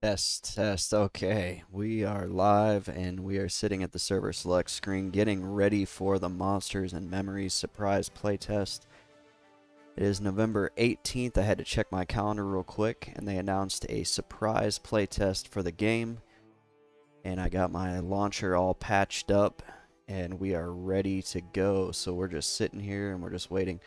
Test, test. Okay, we are live and we are sitting at the server select screen getting ready for the Monsters and Memories surprise playtest. It is November 18th. I had to check my calendar real quick and they announced a surprise playtest for the game. And I got my launcher all patched up and we are ready to go. So we're just sitting here and we're just waiting.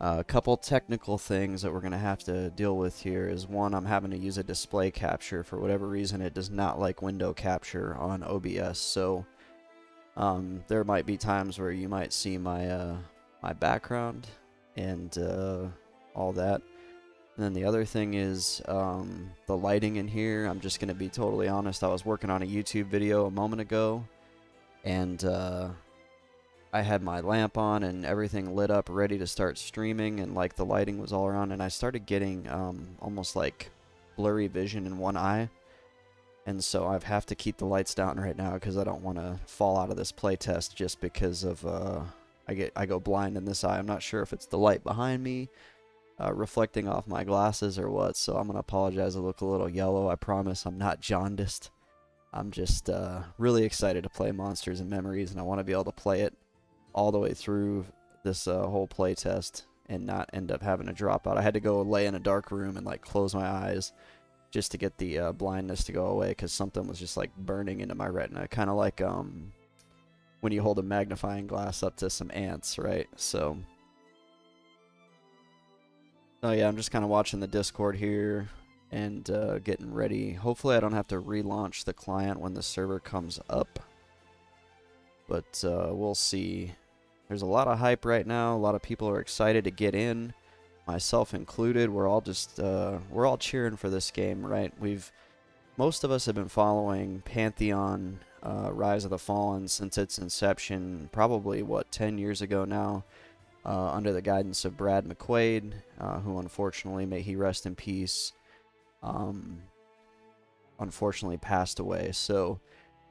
A couple technical things that we're going to have to deal with here is one, I'm having to use a display capture. For whatever reason, it does not like window capture on OBS. So there might be times where you might see my background and all that. And then the other thing is the lighting in here. I'm just going to be totally honest. I was working on a YouTube video a moment ago, and I had my lamp on and everything lit up ready to start streaming, and like the lighting was all around, and I started getting almost like blurry vision in one eye. And so I have to keep the lights down right now because I don't want to fall out of this playtest just because of I go blind in this eye. I'm not sure if it's the light behind me reflecting off my glasses or what, so I'm gonna apologize. I look a little yellow. I promise I'm not jaundiced. I'm just really excited to play Monsters and Memories, and I want to be able to play it all the way through this whole play test and not end up having to drop out. I had to go lay in a dark room and like close my eyes just to get the blindness to go away because something was just like burning into my retina, kind of like when you hold a magnifying glass up to some ants, right? So, oh yeah, I'm just kind of watching the Discord here and getting ready. Hopefully, I don't have to relaunch the client when the server comes up, but we'll see. There's a lot of hype right now. A lot of people are excited to get in, myself included. We're all just we're all cheering for this game, right? Most of us have been following Pantheon Rise of the Fallen since its inception, probably what 10 years ago now, under the guidance of Brad McQuaid, who unfortunately, may he rest in peace, um, unfortunately passed away. So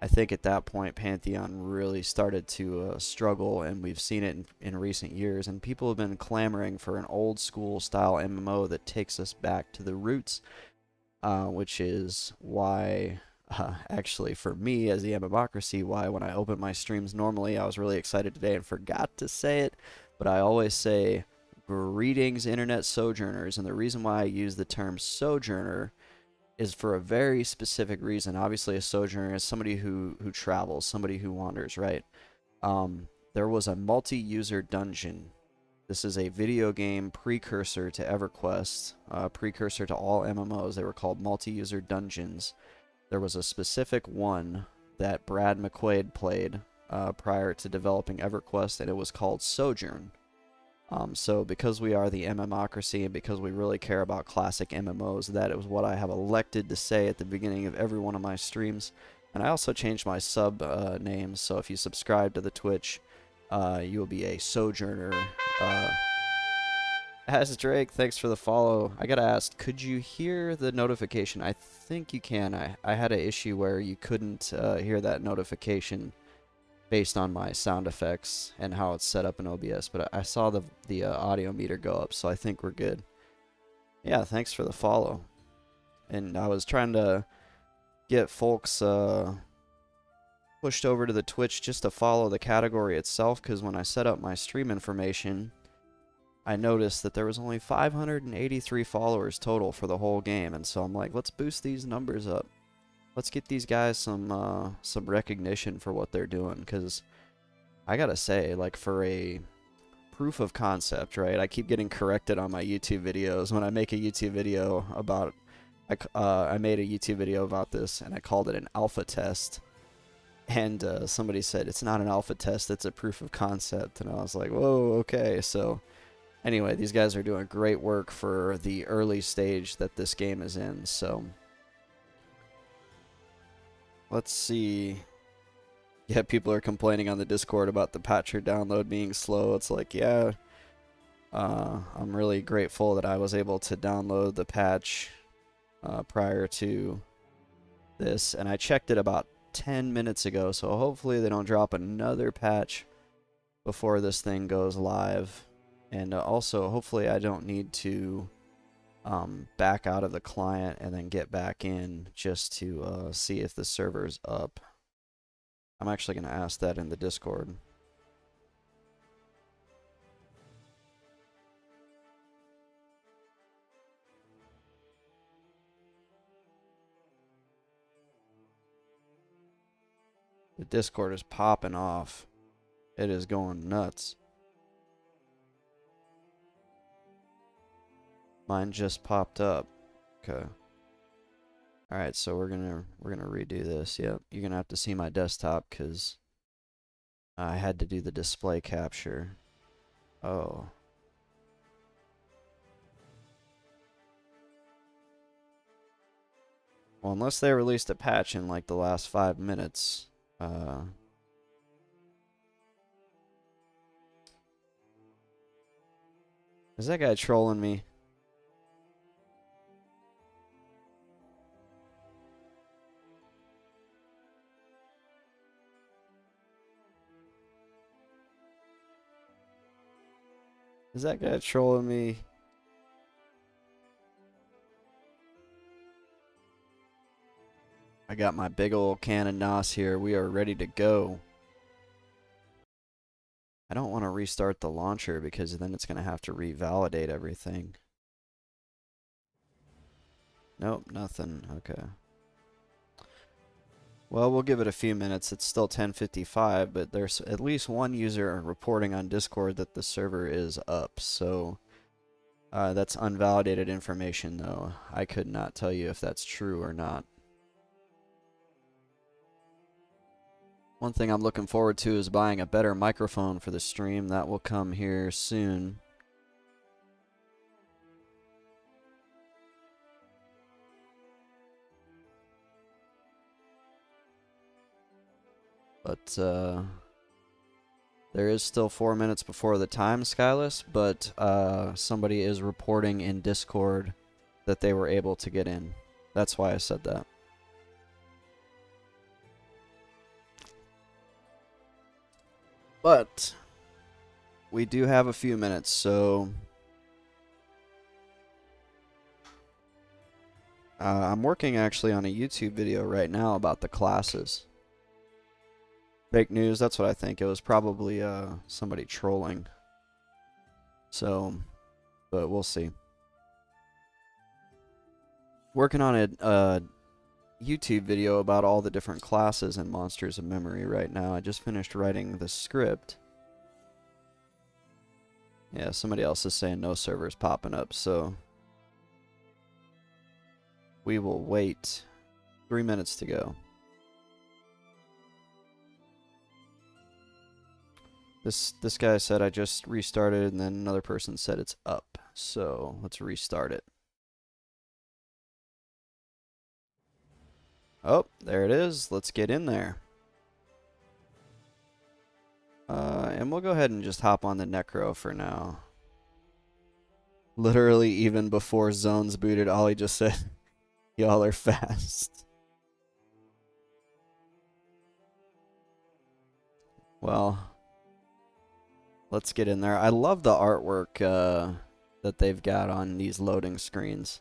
I think at that point, Pantheon really started to struggle, and we've seen it in recent years. And people have been clamoring for an old school style MMO that takes us back to the roots, which is why, actually, for me as the MMocracy, why when I open my streams normally, I was really excited today and forgot to say it, but I always say, greetings, internet sojourners. And the reason why I use the term sojourner is for a very specific reason. Obviously, a sojourner is somebody who travels, somebody who wanders, right? There was a multi-user dungeon. This is a video game precursor to EverQuest, precursor to all MMOs. They were called multi-user dungeons. There was a specific one that Brad McQuaid played prior to developing EverQuest, and it was called Sojourn. So because we are the MMocracy and because we really care about classic MMOs, that is what I have elected to say at the beginning of every one of my streams. And I also changed my sub name, so if you subscribe to the Twitch, you will be a Sojourner. As Drake, thanks for the follow. I gotta ask, could you hear the notification? I think you can. I had an issue where you couldn't hear that notification based on my sound effects and how it's set up in OBS, but I saw the audio meter go up, so I think we're good. Yeah, thanks for the follow. And I was trying to get folks pushed over to the Twitch just to follow the category itself, because when I set up my stream information, I noticed that there was only 583 followers total for the whole game, and so I'm like, let's boost these numbers up. Let's get these guys some recognition for what they're doing, because I gotta say, like, for a proof of concept, right? I keep getting corrected on my YouTube videos when I make a YouTube video about. I made a YouTube video about this, and I called it an alpha test. And somebody said it's not an alpha test; it's a proof of concept. And I was like, whoa, okay. So anyway, these guys are doing great work for the early stage that this game is in. So let's see. Yeah, people are complaining on the Discord about the patcher download being slow. It's like, yeah, I'm really grateful that I was able to download the patch prior to this, and I checked it about 10 minutes ago, so hopefully they don't drop another patch before this thing goes live. And also, hopefully I don't need to back out of the client and then get back in just to see if the server's up. I'm actually going to ask that in the Discord. The Discord is popping off. It is going nuts. Mine just popped up. Okay. All right, so we're gonna redo this. Yep, you're gonna have to see my desktop because I had to do the display capture. Oh. Well, unless they released a patch in like the last 5 minutes. Is that guy trolling me? Is that guy trolling me? I got my big old can of NOS here. We are ready to go. I don't want to restart the launcher because then it's going to have to revalidate everything. Nope, nothing. Okay. Well, we'll give it a few minutes. It's still 10:55, but there's at least one user reporting on Discord that the server is up. So that's unvalidated information, though. I could not tell you if that's true or not. One thing I'm looking forward to is buying a better microphone for the stream. That will come here soon. But there is still 4 minutes before the time, Skyless, but somebody is reporting in Discord that they were able to get in. That's why I said that. But we do have a few minutes, so I'm working actually on a YouTube video right now about the classes. Fake news, that's what I think. It was probably somebody trolling. So, but we'll see. Working on a YouTube video about all the different classes in Monsters of Memory right now. I just finished writing the script. Yeah, somebody else is saying no servers popping up, so we will wait. 3 minutes to go. This guy said I just restarted, and then another person said it's up. So let's restart it. Oh, there it is. Let's get in there. And we'll go ahead and just hop on the Necro for now. Literally, even before Zones booted, Ollie just said, y'all are fast. Well, let's get in there. I love the artwork that they've got on these loading screens.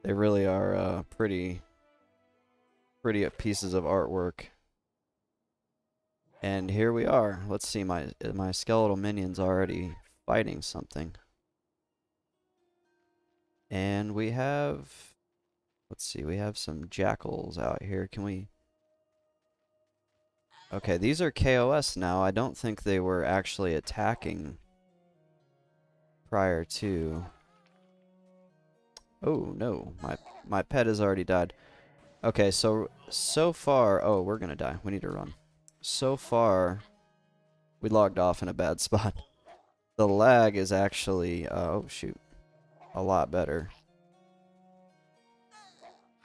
They really are pretty pieces of artwork. And here we are. Let's see, my skeletal minion's already fighting something. And we have, let's see, we have some jackals out here. Can we? Okay, these are KOS now. I don't think they were actually attacking prior to. Oh no, my pet has already died. Okay, so far, oh, we're gonna die. We need to run. So far, we logged off in a bad spot. The lag is actually, oh shoot, a lot better.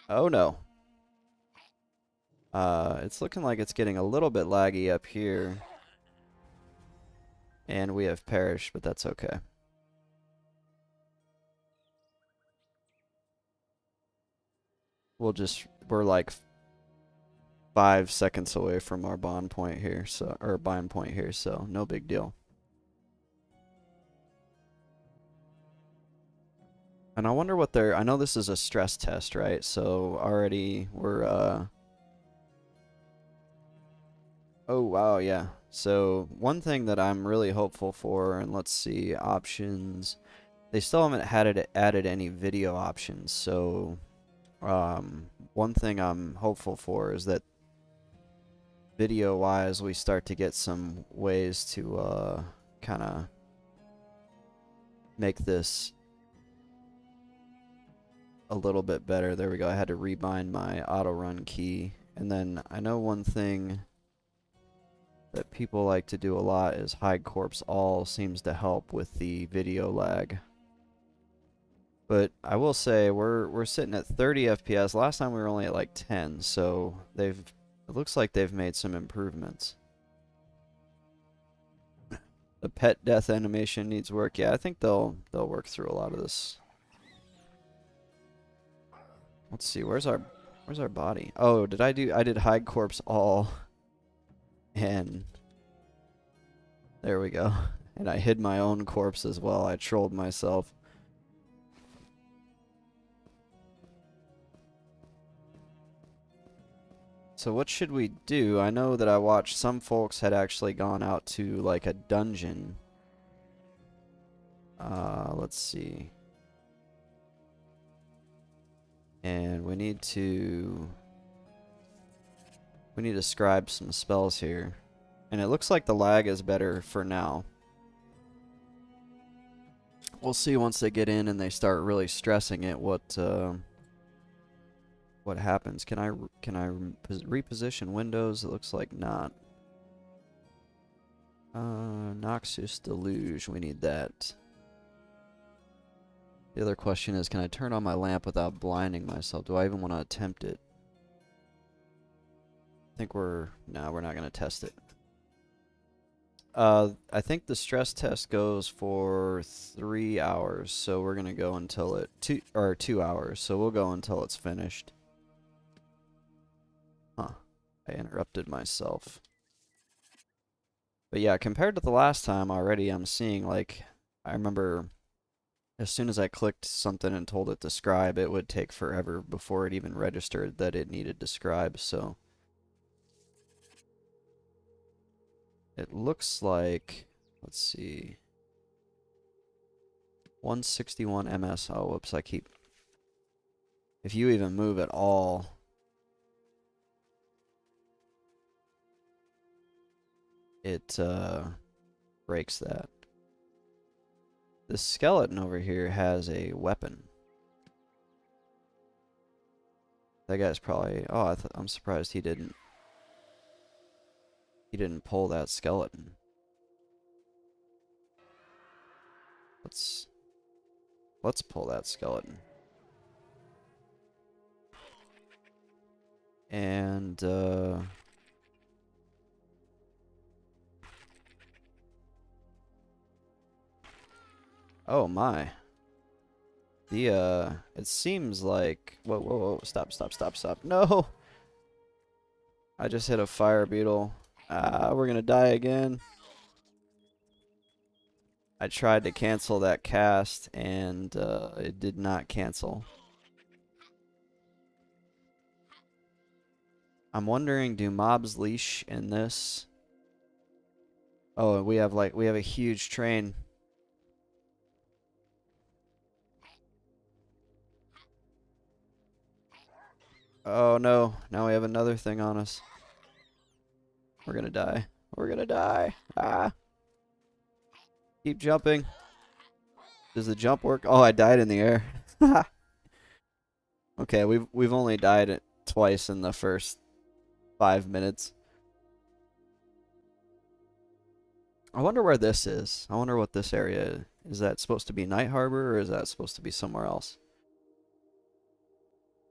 Oh no. It's looking like it's getting a little bit laggy up here. And we have perished, but that's okay. We're like 5 seconds away from our bond point here, so, or bind point here, so no big deal. And I wonder what they're... I know this is a stress test, right? So already we're, Oh, wow, yeah. So one thing that I'm really hopeful for, and let's see, options. They still haven't added any video options, so one thing I'm hopeful for is that video-wise we start to get some ways to kind of make this a little bit better. There we go. I had to rebind my auto run key. And then I know one thing that people like to do a lot is hide corpse all seems to help with the video lag. But I will say we're sitting at 30 FPS. Last time we were only at like 10, so it looks like they've made some improvements. The pet death animation needs work. Yeah, I think they'll work through a lot of this. Let's see, where's our body? Oh, I did hide corpse all, and there we go. And I hid my own corpse as well. I trolled myself. So what should we do? I know that I watched some folks had actually gone out to like a dungeon. Let's see. And we need to scribe some spells here. And it looks like the lag is better for now. We'll see once they get in and they start really stressing it what happens. Can I reposition windows? It looks like not. Noxious Deluge, we need that. The other question is, can I turn on my lamp without blinding myself? Do I even want to attempt it? I think we're not going to test it. I think the stress test goes for 3 hours, so we're going to go until 2 hours, so we'll go until it's finished. Huh. I interrupted myself. But yeah, compared to the last time already, I'm seeing, like, I remember as soon as I clicked something and told it to scribe, it would take forever before it even registered that it needed to scribe, so it looks like, let's see, 161 ms. Oh, whoops, if you even move at all, it breaks that. This skeleton over here has a weapon. That guy's probably... Oh, I'm surprised he didn't pull that skeleton. Let's pull that skeleton. And oh my. It seems like... Whoa, whoa, whoa. Stop, stop, stop, stop. No! I just hit a fire beetle. We're gonna die again. I tried to cancel that cast, and it did not cancel. I'm wondering, do mobs leash in this? Oh, we have a huge train. Oh no, now we have another thing on us. We're gonna die. We're gonna die. Ah. Keep jumping. Does the jump work? Oh, I died in the air. Okay, we've only died twice in the first 5 minutes. I wonder where this is. I wonder what this area is. Is that supposed to be Night Harbor, or is that supposed to be somewhere else?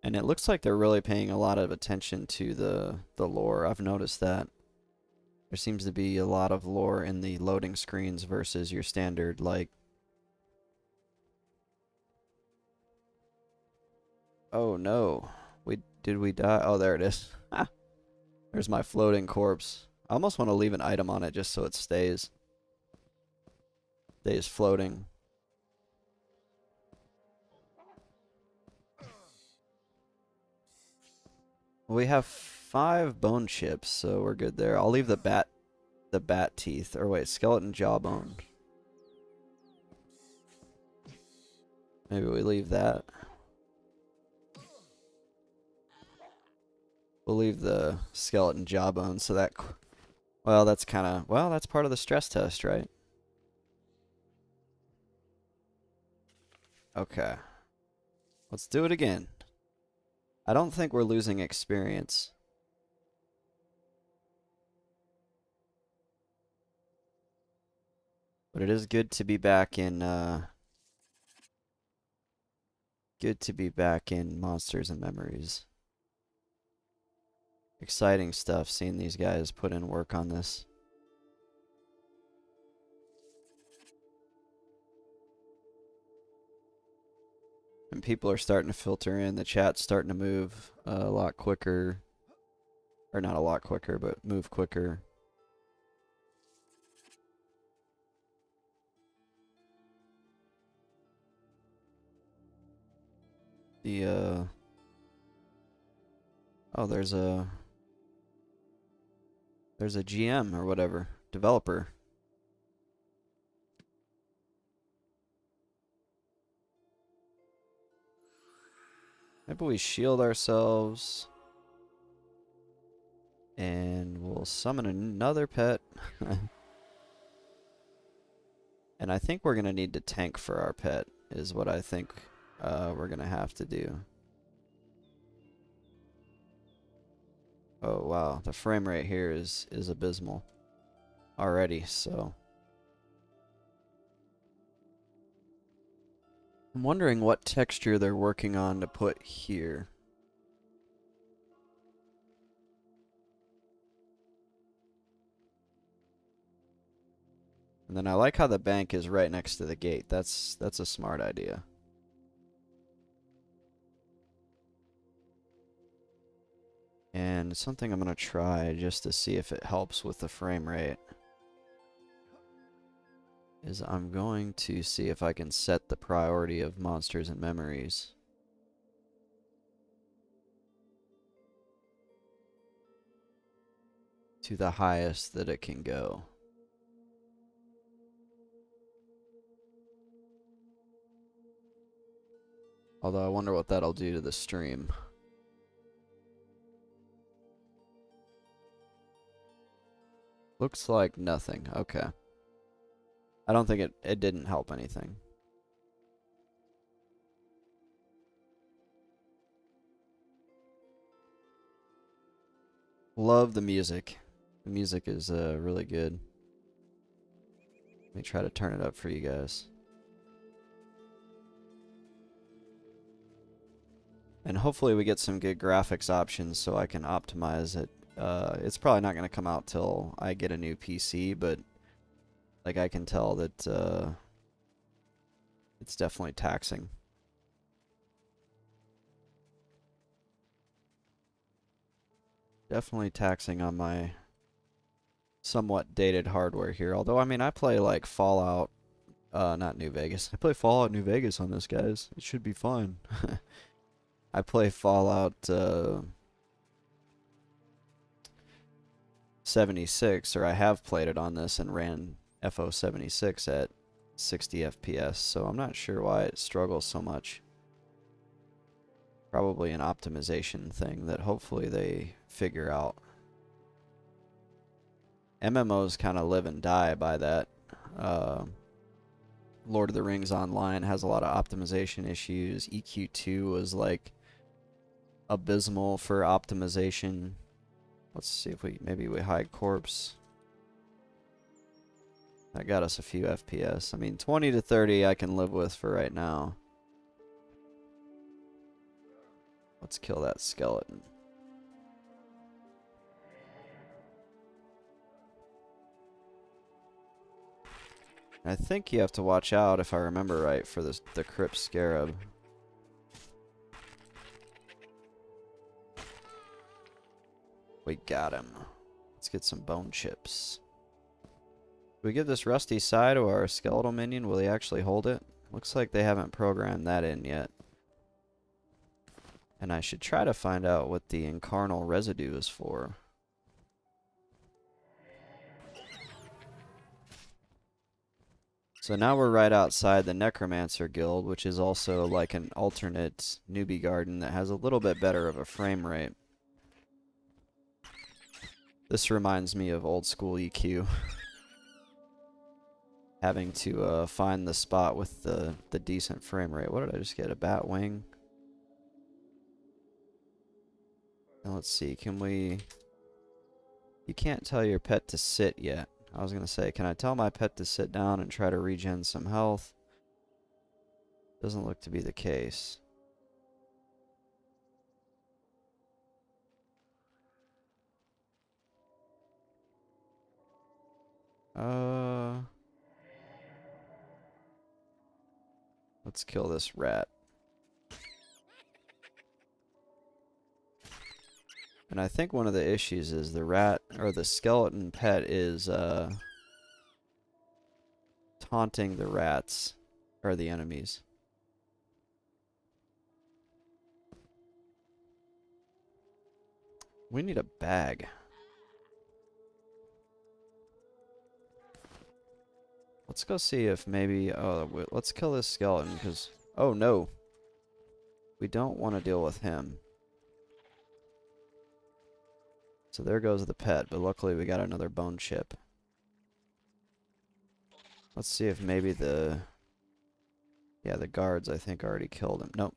And it looks like they're really paying a lot of attention to the lore. I've noticed that. There seems to be a lot of lore in the loading screens versus your standard, like... Oh no. Did we die? Oh, there it is. There's my floating corpse. I almost want to leave an item on it just so it stays floating. We have 5 bone chips, so we're good there. I'll leave the bat teeth, or wait, skeleton jawbone. Maybe we leave that. We'll leave the skeleton jawbone so that, well, that's kind of, well, that's part of the stress test, right? Okay. Let's do it again. I don't think we're losing experience. But it is good to be back in, Monsters and Memories. Exciting stuff, seeing these guys put in work on this. And people are starting to filter in. The chat's starting to move a lot quicker. Or not a lot quicker, but move quicker. The, oh, there's a GM or whatever. Developer. Maybe we shield ourselves. And we'll summon another pet. And I think we're going to need to tank for our pet, is what I think we're going to have to do. Oh, wow. The frame rate here is abysmal already, so. I'm wondering what texture they're working on to put here. And then I like how the bank is right next to the gate. That's a smart idea. And something I'm going to try just to see if it helps with the frame rate is I'm going to see if I can set the priority of Monsters and Memories to the highest that it can go. Although I wonder what that'll do to the stream. Looks like nothing. Okay. I don't think it didn't help anything. Love the music. The music is really good. Let me try to turn it up for you guys. And hopefully we get some good graphics options so I can optimize it. It's probably not going to come out till I get a new PC, but like I can tell that it's definitely taxing. Definitely taxing on my somewhat dated hardware here. Although, I mean, I play like Fallout, not New Vegas. I play Fallout New Vegas on this, guys. It should be fine. I play Fallout 76, or I have played it on this and ran FO 76 at 60 FPS, so I'm not sure why it struggles so much. Probably an optimization thing that hopefully they figure out. MMOs kind of live and die by that. Lord of the Rings Online has a lot of optimization issues. EQ2 was like abysmal for optimization. Let's see if maybe we hide corpse. That got us a few FPS. I mean, 20 to 30 I can live with for right now. Let's kill that skeleton. I think you have to watch out, if I remember right, for the Crypt Scarab. We got him. Let's get some bone chips. Do we give this rusty side to our skeletal minion? Will he actually hold it? Looks like they haven't programmed that in yet. And I should try to find out what the incarnal residue is for. So now we're right outside the Necromancer Guild, which is also like an alternate newbie garden that has a little bit better of a frame rate. This reminds me of old school EQ. Having to find the spot with the decent frame rate. What did I just get? A bat wing? And let's see, can we... You can't tell your pet to sit yet. I was going to say, can I tell my pet to sit down and try to regen some health? Doesn't look to be the case. Let's kill this rat. And I think one of the issues is the rat, or the skeleton pet is, taunting the rats, or the enemies. We need a bag. Let's go see if maybe, let's kill this skeleton, because, oh no. We don't want to deal with him. So there goes the pet, but luckily we got another bone chip. Let's see if maybe the... Yeah, the guards, I think, already killed him. Nope.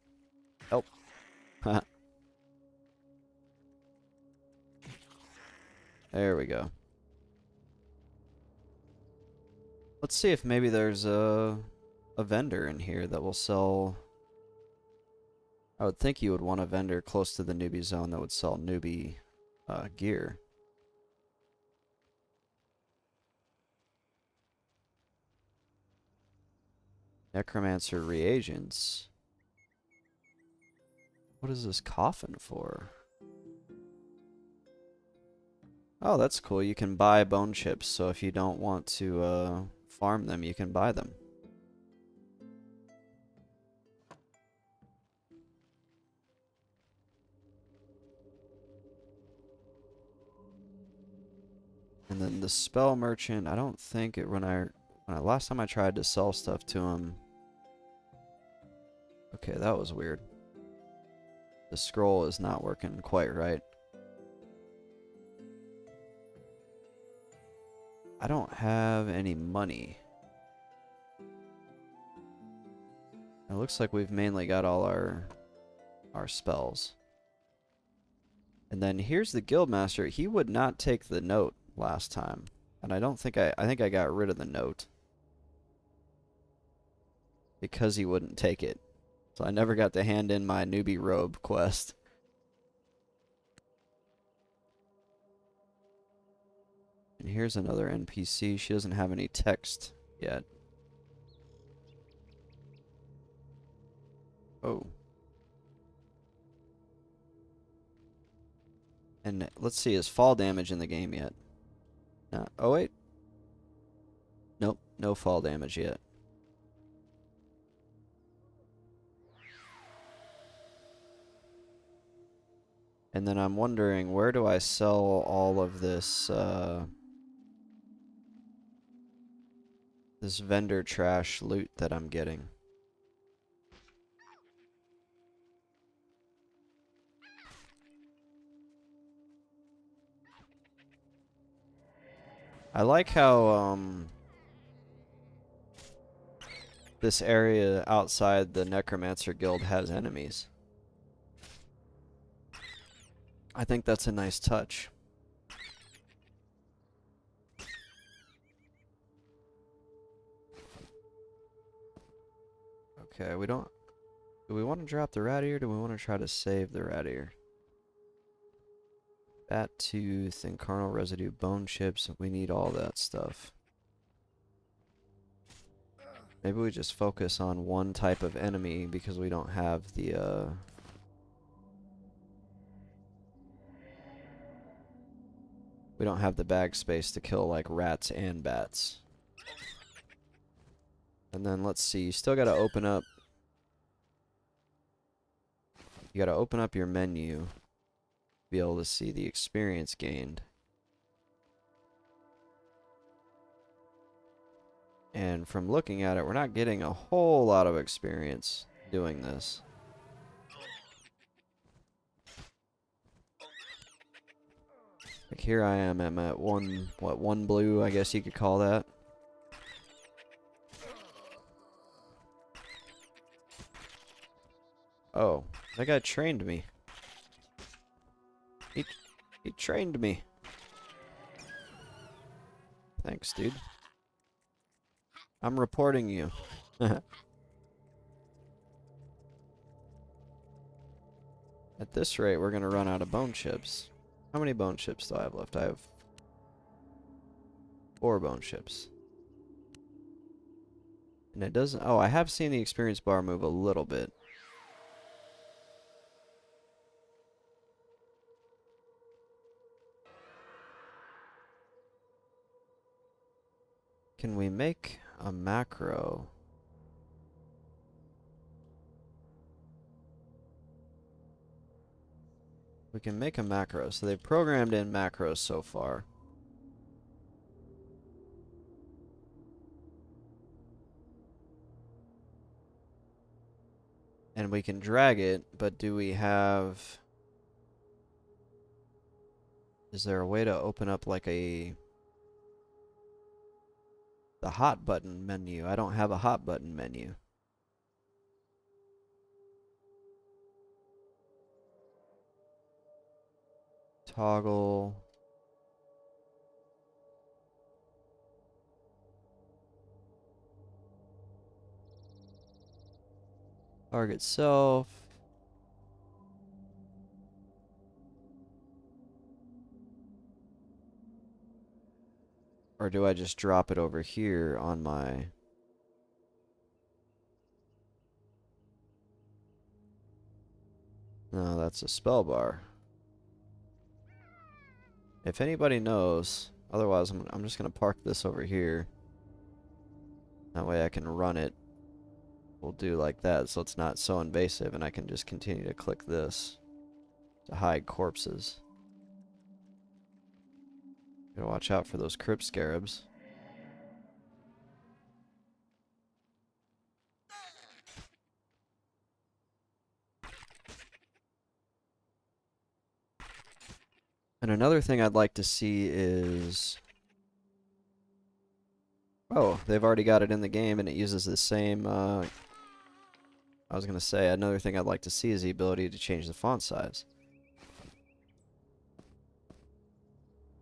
Help. There we go. Let's see if maybe there's a vendor in here that will sell... I would think you would want a vendor close to the newbie zone that would sell newbie gear. Necromancer reagents. What is this coffin for? Oh, that's cool. You can buy bone chips, so if you don't want to farm them, you can buy them. And then the spell merchant, I don't think it last time I tried to sell stuff to him. Okay, that was weird. The scroll is not working quite right. I don't have any money. It looks like we've mainly got all our spells. And then here's the guildmaster. He would not take the note last time. And I think I got rid of the note. Because he wouldn't take it. So I never got to hand in my newbie robe quest. And here's another NPC. She doesn't have any text yet. Oh. And let's see, is fall damage in the game yet? No. Oh, wait. Nope, no fall damage yet. And then I'm wondering, where do I sell all of this, this vendor trash loot that I'm getting? I like how, this area outside the Necromancer Guild has enemies. I think that's a nice touch. Okay, we don't... Do we want to drop the rat ear, or do we want to try to save the rat ear? Bat tooth, incarnal residue, bone chips, we need all that stuff. Maybe we just focus on one type of enemy because we don't have the, we don't have the bag space to kill, like, rats and bats. And then, let's see, you still gotta open up You gotta open up your menu to be able to see the experience gained. And from looking at it, we're not getting a whole lot of experience doing this. Like here I am, I'm at one blue, I guess you could call that. Oh, that guy trained me. He trained me. Thanks, dude. I'm reporting you. At this rate, we're gonna run out of bone chips. How many bone chips do I have left? I have 4 bone chips. And it doesn't... Oh, I have seen the experience bar move a little bit. Can we make a macro? We can make a macro. So they've programmed in macros so far. And we can drag it, but do we have... Is there a way to open up like the hot button menu? I don't have a hot button menu. Toggle. Target self. Or do I just drop it over here on my... No, that's a spell bar. If anybody knows, otherwise I'm just going to park this over here. That way I can run it. We'll do like that so it's not so invasive and I can just continue to click this to hide corpses. Gotta watch out for those crypt scarabs. And another thing I'd like to see is... Oh, they've already got it in the game and it uses the same... I was going to say, another thing I'd like to see is the ability to change the font size.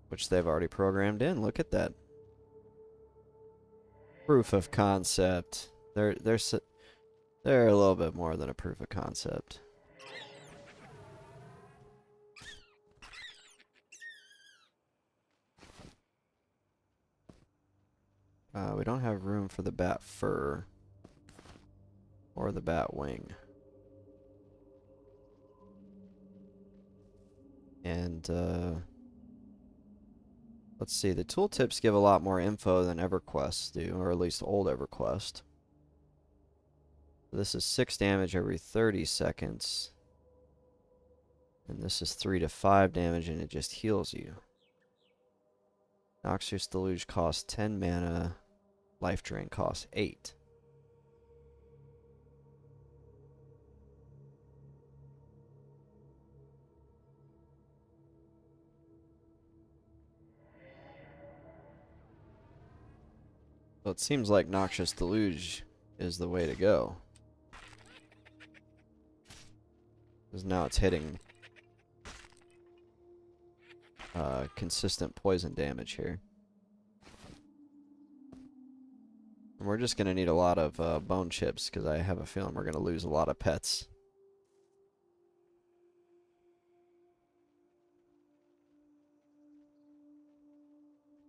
Which they've already programmed in. Look at that. Proof of concept. They're a little bit more than a proof of concept. We don't have room for the bat fur or the bat wing. And let's see, the tooltips give a lot more info than EverQuest do, or at least old EverQuest. This is 6 damage every 30 seconds. And this is 3 to 5 damage and it just heals you. Noxious Deluge costs 10 mana. Life Drain costs 8. So it seems like Noxious Deluge is the way to go. Because now it's hitting consistent poison damage here. And we're just going to need a lot of bone chips because I have a feeling we're going to lose a lot of pets.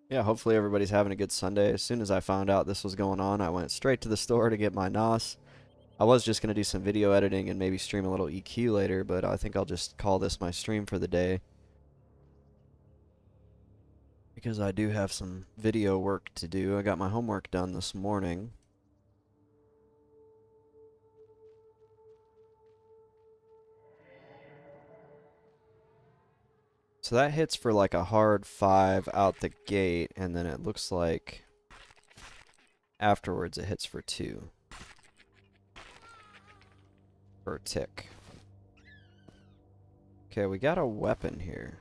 Yeah, hopefully everybody's having a good Sunday. As soon as I found out this was going on, I went straight to the store to get my NOS. I was just going to do some video editing and maybe stream a little EQ later, but I think I'll just call this my stream for the day. Because I do have some video work to do. I got my homework done this morning. So that hits for like a hard 5 out the gate, and then it looks like afterwards it hits for 2 per tick. Okay, we got a weapon here.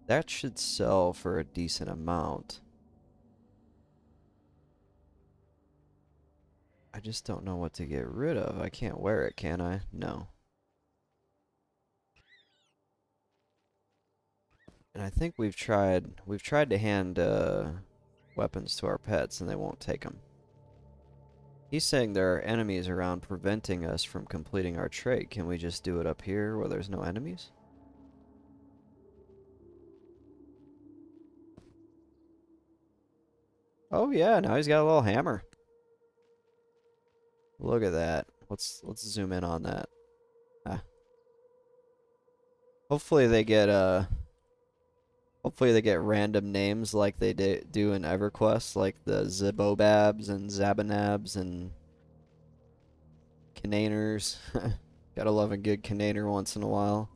That should sell for a decent amount. I just don't know what to get rid of. I can't wear it, can I? No. And I think we've tried to hand weapons to our pets and they won't take them. He's saying there are enemies around preventing us from completing our trade. Can we just do it up here where there's no enemies? Oh yeah, now he's got a little hammer. Look at that. Let's zoom in on that. Ah. Hopefully they get random names like they do in EverQuest, like the Zibobabs and Zabanabs and Cananers. Gotta love a good Cananer once in a while.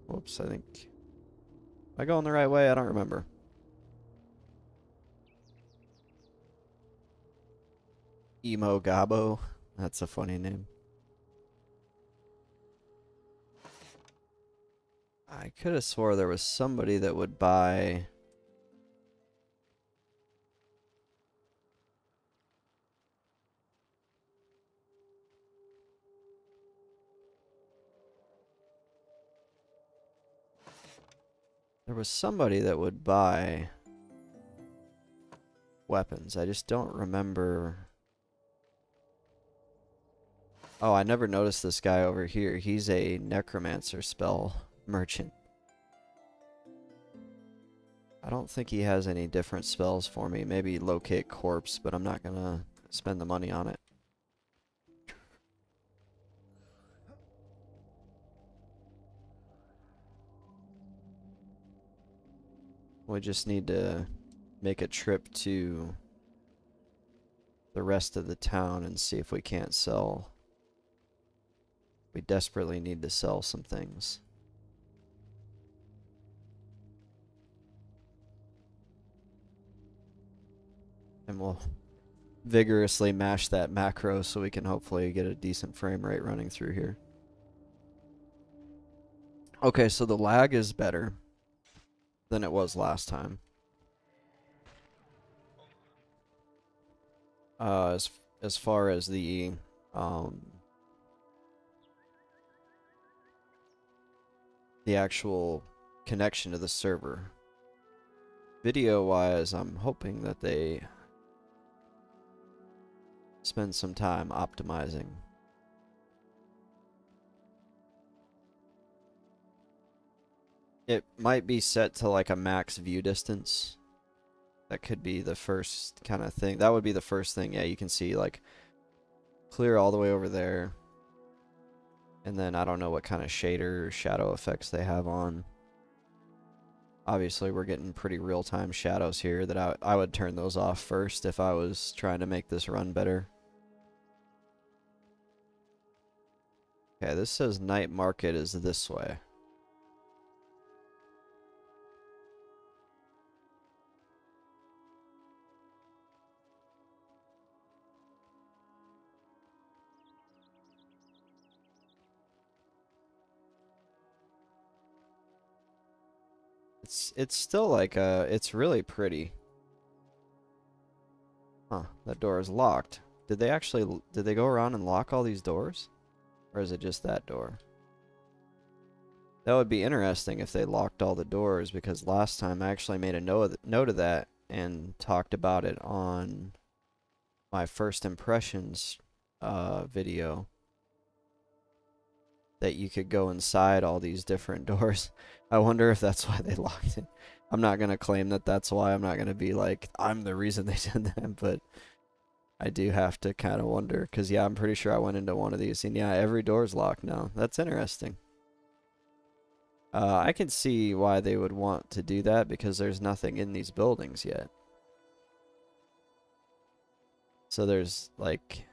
Whoops, I think... Am I going the right way? I don't remember. Emo Gabo. That's a funny name. I could have swore there was somebody that would buy... There was somebody that would buy weapons. I just don't remember... Oh, I never noticed this guy over here. He's a necromancer spell merchant. I don't think he has any different spells for me. Maybe locate corpse, but I'm not gonna spend the money on it. We just need to make a trip to the rest of the town and see if we can't sell. We desperately need to sell some things. And we'll vigorously mash that macro so we can hopefully get a decent frame rate running through here. Okay, so the lag is better than it was last time. As far as the actual connection to the server. Video-wise, I'm hoping that they spend some time optimizing. It might be set to like a max view distance. That could be the first kind of thing. That would be the first thing. Yeah, you can see like clear all the way over there. And then I don't know what kind of shader or shadow effects they have on. Obviously, we're getting pretty real-time shadows here that I would turn those off first if I was trying to make this run better. Okay, this says night market is this way. It's still like it's really pretty. Huh, that door is locked. Did they go around and lock all these doors? Or is it just that door? That would be interesting if they locked all the doors, because last time I actually made a note of that and talked about it on my first impressions video. That you could go inside all these different doors. I wonder if that's why they locked it. I'm not going to claim that that's why. I'm not going to be like, I'm the reason they did that, but I do have to kind of wonder. Because, yeah, I'm pretty sure I went into one of these, and yeah, every door's locked now. That's interesting. I can see why they would want to do that, because there's nothing in these buildings yet. So there's, like,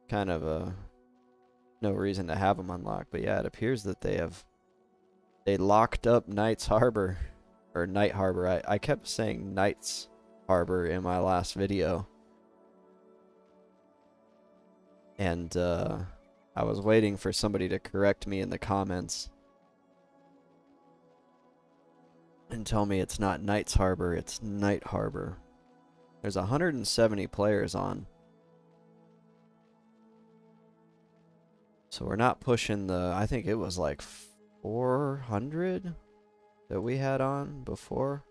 kind of a no reason to have them unlocked. But yeah, it appears that they locked up Knights Harbor, or Night Harbor. I kept saying Knights Harbor in my last video. And I was waiting for somebody to correct me in the comments and tell me it's not Knights Harbor, it's Night Harbor. There's 170 players on. So we're not pushing the, I think it was like 400 that we had on before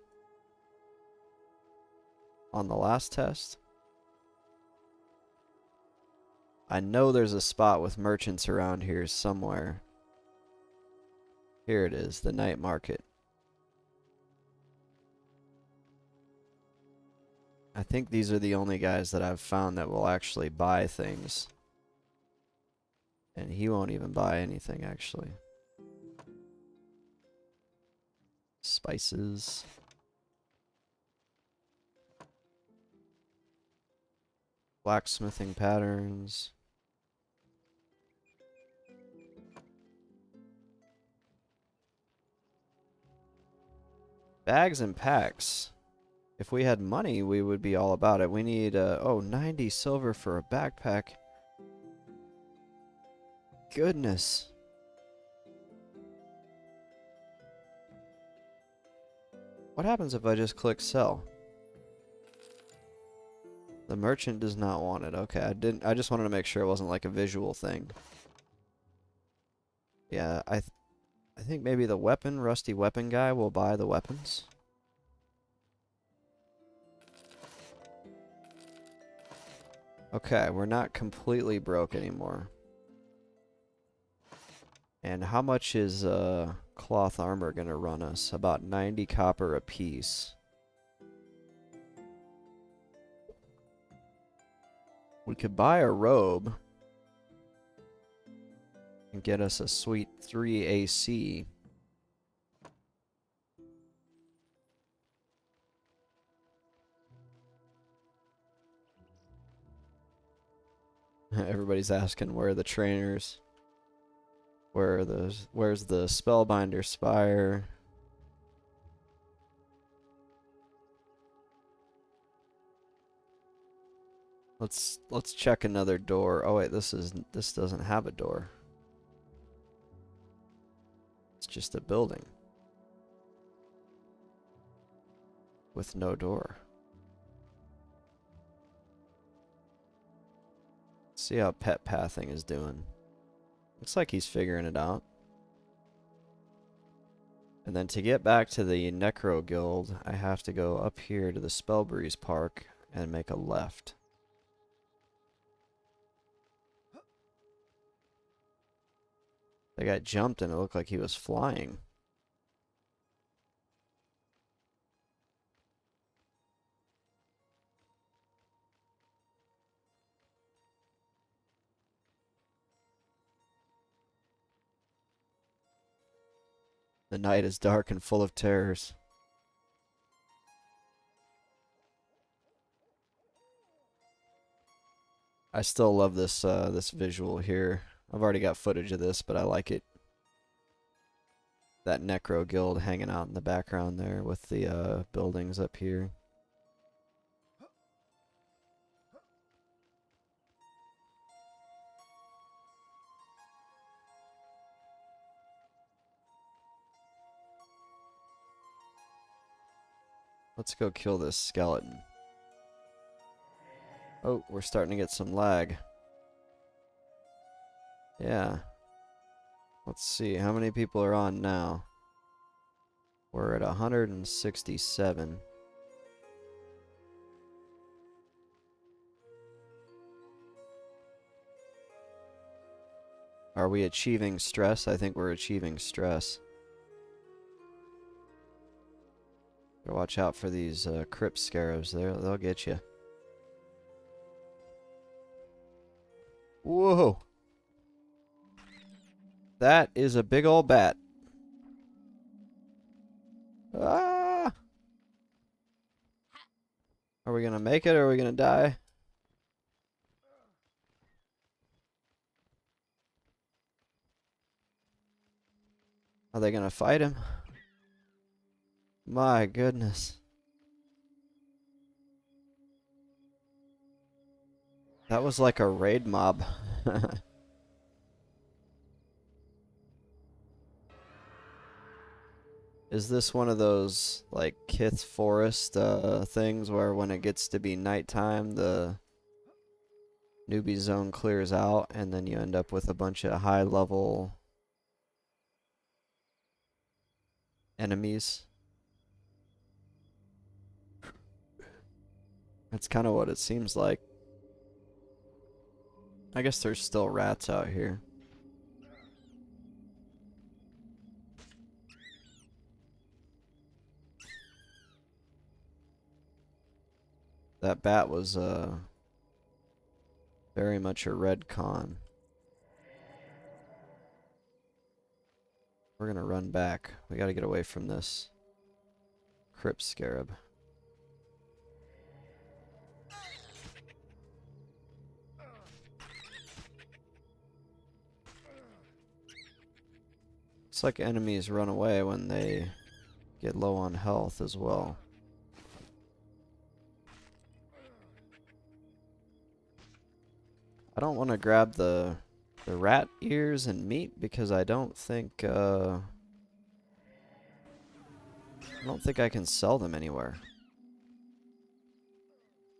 on the last test. I know there's a spot with merchants around here somewhere. Here it is, the night market. I think these are the only guys that I've found that will actually buy things. And he won't even buy anything, actually. Spices. Blacksmithing patterns. Bags and packs. If we had money, we would be all about it. We need, 90 silver for a backpack. Goodness. What happens if I just click sell? The merchant does not want it. Okay, I just wanted to make sure it wasn't like a visual thing. Yeah, I think maybe the rusty weapon guy will buy the weapons. Okay, we're not completely broke anymore. And how much is cloth armor gonna run us? About 90 copper a piece. We could buy a robe and get us a sweet 3 AC. Everybody's asking where are the trainers? Where's the Spellbinder Spire? Let's check another door. Oh wait, this doesn't have a door. It's just a building with no door. See how pet pathing is doing. Looks like he's figuring it out. And then to get back to the Necro Guild, I have to go up here to the Spellbreeze Park and make a left. The guy jumped and it looked like he was flying. The night is dark and full of terrors. I still love this this visual here. I've already got footage of this, but I like it. That Necro Guild hanging out in the background there with the buildings up here. Let's go kill this skeleton. Oh, we're starting to get some lag. Yeah. Let's see, how many people are on now? We're at 167. Are we achieving stress? I think we're achieving stress. Gotta watch out for these crypt scarabs. They'll get you. Whoa! That is a big old bat. Ah! Are we gonna make it or are we gonna die? Are they gonna fight him? My goodness. That was like a raid mob. Is this one of those, like, Kith Forest things where when it gets to be nighttime, the newbie zone clears out and then you end up with a bunch of high-level enemies? That's kind of what it seems like. I guess there's still rats out here. That bat was very much a red con. We're gonna run back. We gotta get away from this crypt scarab. It's like enemies run away when they get low on health as well. I don't want to grab the rat ears and meat because I don't think I can sell them anywhere.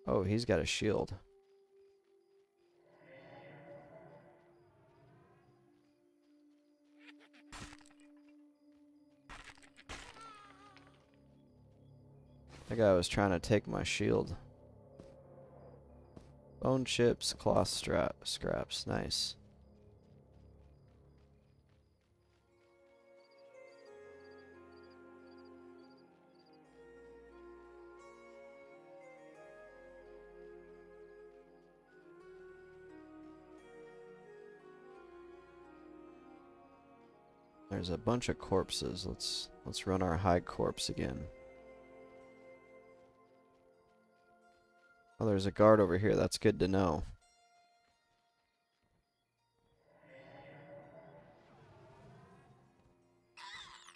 Oh, he's got a shield. That guy was trying to take my shield. Bone chips, cloth scraps. Nice. There's a bunch of corpses. Let's run our high corpse again. Oh, there's a guard over here. That's good to know.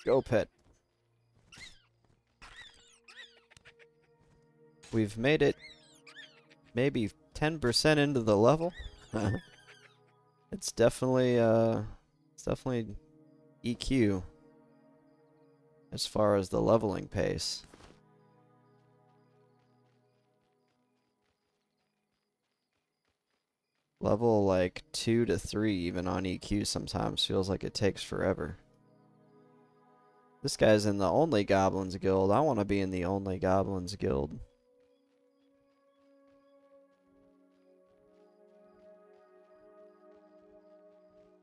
Go, pet. We've made it maybe 10% into the level. It's definitely EQ as far as the leveling pace. Level like 2 to 3 even on EQ sometimes feels like it takes forever. This guy's in the Only Goblins Guild. I want to be in the Only Goblins Guild.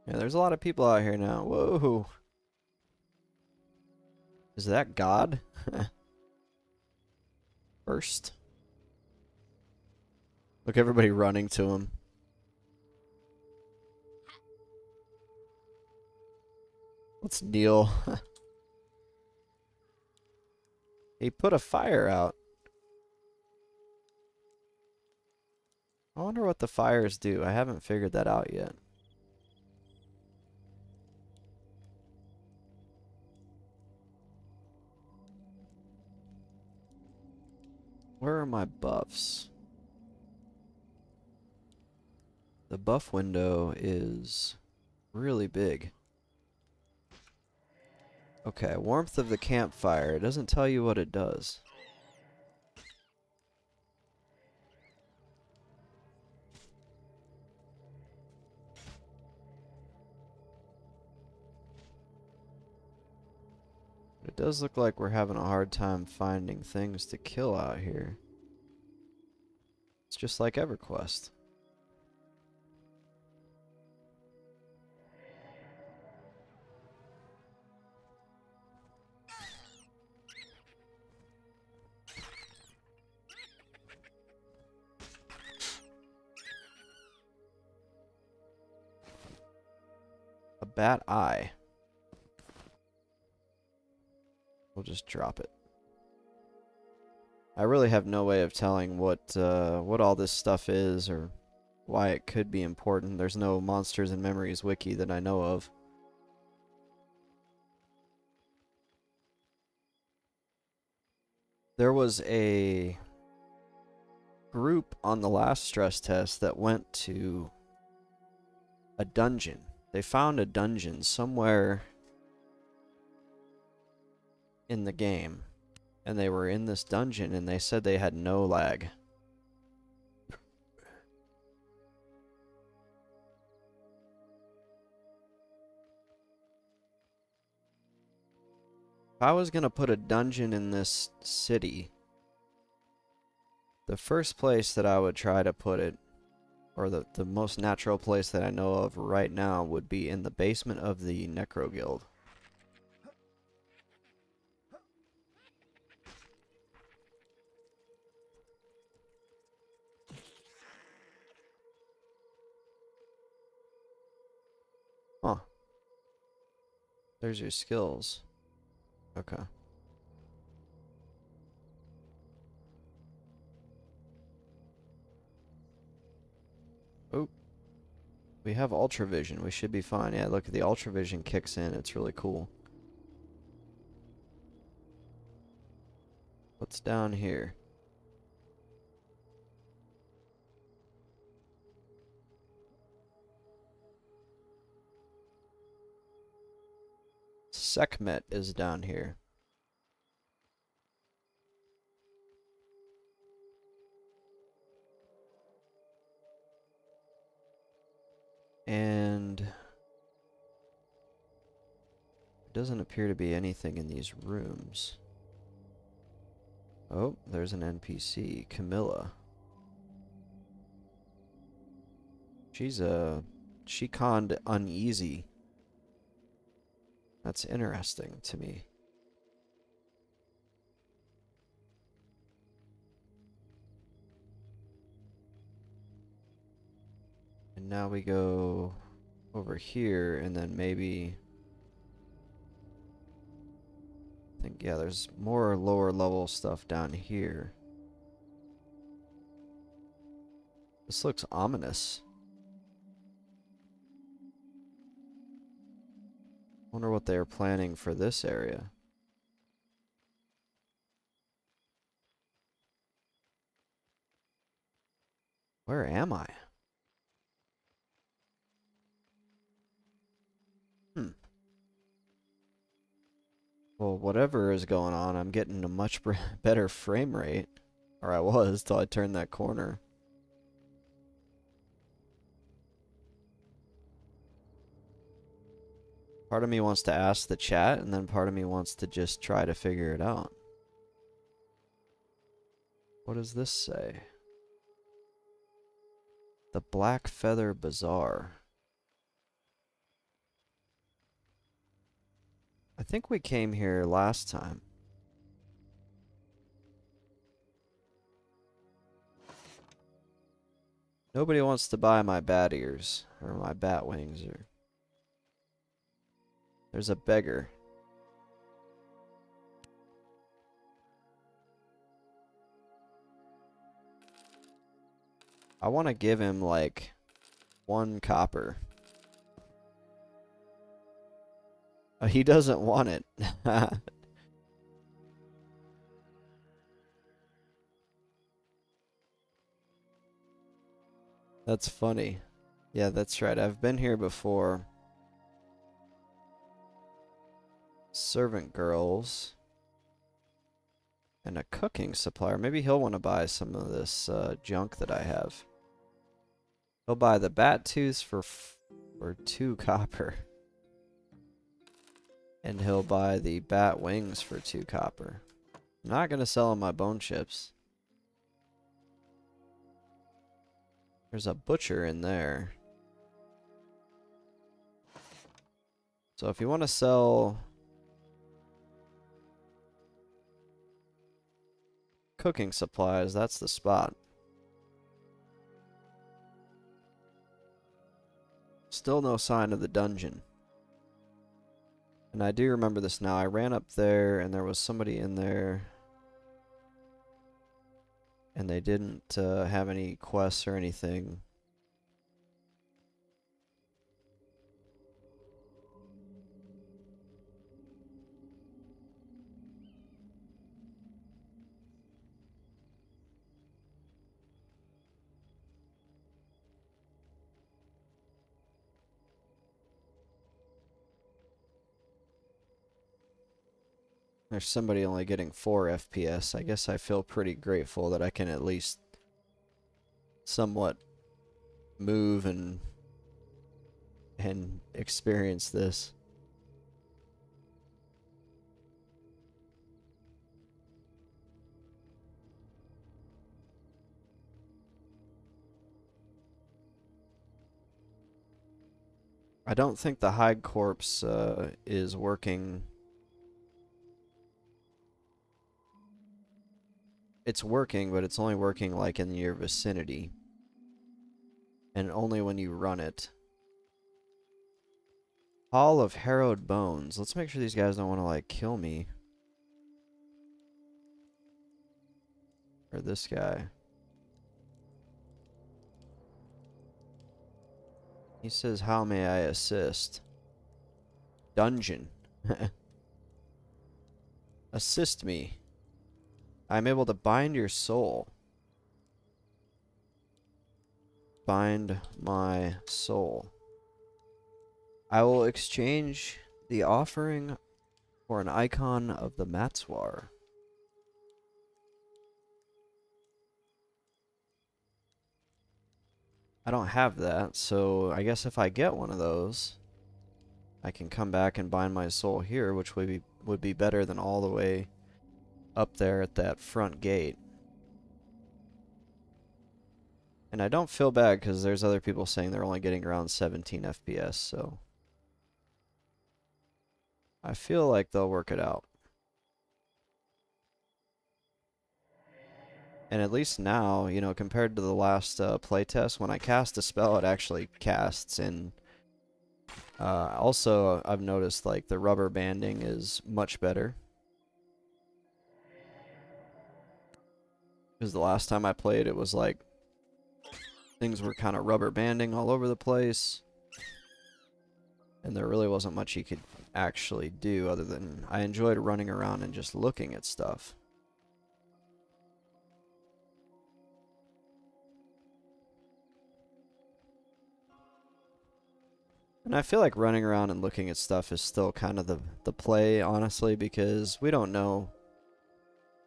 Yeah, there's a lot of people out here now. Whoa. Is that God? First. Look, everybody running to him. Let's kneel. He put a fire out. I wonder what the fires do. I haven't figured that out yet. Where are my buffs? The buff window is really big. Okay, warmth of the campfire. It doesn't tell you what it does. It does look like we're having a hard time finding things to kill out here. It's just like EverQuest. A bat eye. We'll just drop it. I really have no way of telling what all this stuff is or why it could be important. There's no Monsters and Memories wiki that I know of. There was a group on the last stress test that went to a dungeon. They found a dungeon somewhere in the game, and they were in this dungeon, and they said they had no lag. If I was gonna put a dungeon in this city, the first place that I would try to put it, or the most natural place that I know of right now, would be in the basement of the Necro Guild. Huh. There's your skills. Okay. Oh. We have Ultra Vision. We should be fine. Yeah, look, the Ultra Vision kicks in. It's really cool. What's down here? Sekhmet is down here. And there doesn't appear to be anything in these rooms. Oh, there's an NPC, Camilla. She conned uneasy. That's interesting to me. And now we go over here, and then maybe... I think, yeah, there's more lower level stuff down here. This looks ominous. Wonder what they're planning for this area. Where am I? Well, whatever is going on, I'm getting a much better frame rate. Or I was, till I turned that corner. Part of me wants to ask the chat, and then part of me wants to just try to figure it out. What does this say? The Black Feather Bazaar. I think we came here last time. Nobody wants to buy my bat ears, or my bat wings, or... There's a beggar. I want to give him, like, 1 copper. Oh, he doesn't want it. That's funny. Yeah, that's right. I've been here before. Servant girls. And a cooking supplier. Maybe he'll want to buy some of this junk that I have. He'll buy the bat tooths for 2 copper. And he'll buy the bat wings for 2 copper. I'm not going to sell him my bone chips. There's a butcher in there. So if you want to sell cooking supplies, that's the spot. Still no sign of the dungeon. And I do remember this now. I ran up there and there was somebody in there. And they didn't have any quests or anything. There's somebody only getting 4 FPS. I guess I feel pretty grateful that I can at least somewhat move and experience this. I don't think the hide corpse is working. It's working, but it's only working like in your vicinity. And only when you run it. Hall of Harrowed Bones. Let's make sure these guys don't want to like kill me. Or this guy. He says, how may I assist? Dungeon. Assist me. I'm able to bind your soul. Bind my soul. I will exchange the offering for an icon of the Matswar. I don't have that, so I guess if I get one of those, I can come back and bind my soul here, which would be better than all the way up there at that front gate. And I don't feel bad because there's other people saying they're only getting around 17 FPS, so I feel like they'll work it out. And at least now, you know, compared to the last playtest, when I cast a spell, it actually casts. And also, I've noticed like the rubber banding is much better. Because the last time I played, it was like things were kind of rubber banding all over the place. And there really wasn't much you could actually do other than I enjoyed running around and just looking at stuff. And I feel like running around and looking at stuff is still kind of the play, honestly, because we don't know.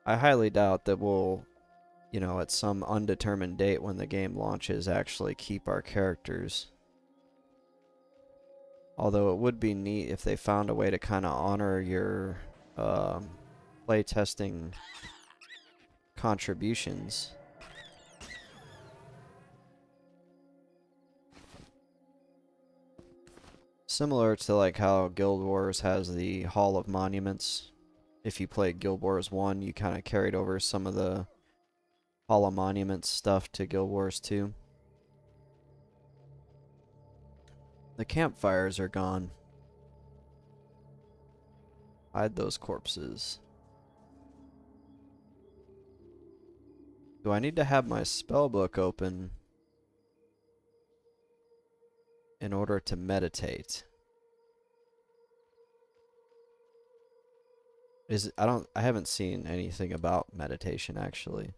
I highly doubt that we'll, you know, at some undetermined date when the game launches, actually keep our characters. Although it would be neat if they found a way to kind of honor your playtesting contributions. Similar to like how Guild Wars has the Hall of Monuments. If you played Guild Wars 1, you kind of carried over some of the Hall of Monuments stuff to Guild Wars 2. The campfires are gone. Hide those corpses. Do I need to have my spellbook open in order to meditate? I haven't seen anything about meditation actually.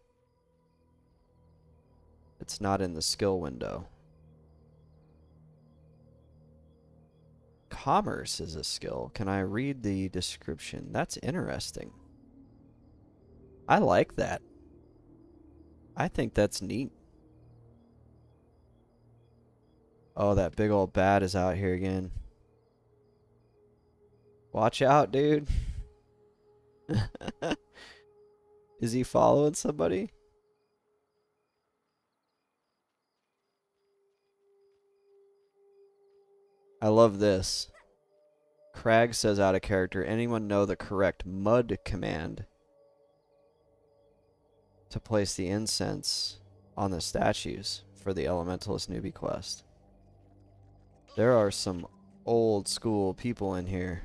It's not in the skill window. Commerce is a skill. Can I read the description? That's interesting. I like that. I think that's neat. Oh, that big old bat is out here again. Watch out, dude. Is he following somebody? I love this. Crag says out of character, anyone know the correct mud command to place the incense on the statues for the Elementalist newbie quest? There are some old school people in here.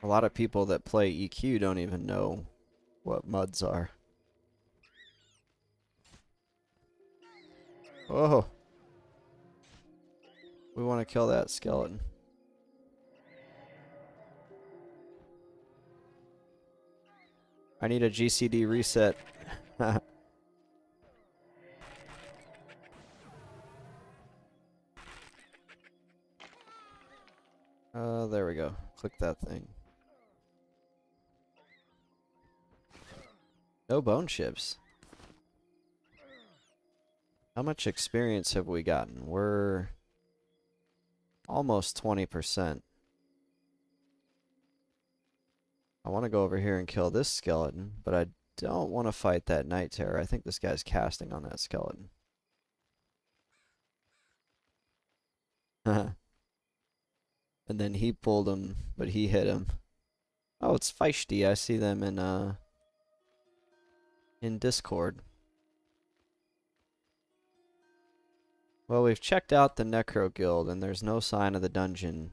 A lot of people that play EQ don't even know what muds are. Oh. We want to kill that skeleton. I need a GCD reset. There we go. Click that thing. No bone chips. How much experience have we gotten? We're almost 20%. I want to go over here and kill this skeleton, but I don't want to fight that night terror. I think this guy's casting on that skeleton. And then he pulled him, but he hit him. Oh, it's Feisty. I see them in Discord. Well, we've checked out the Necro Guild, and there's no sign of the dungeon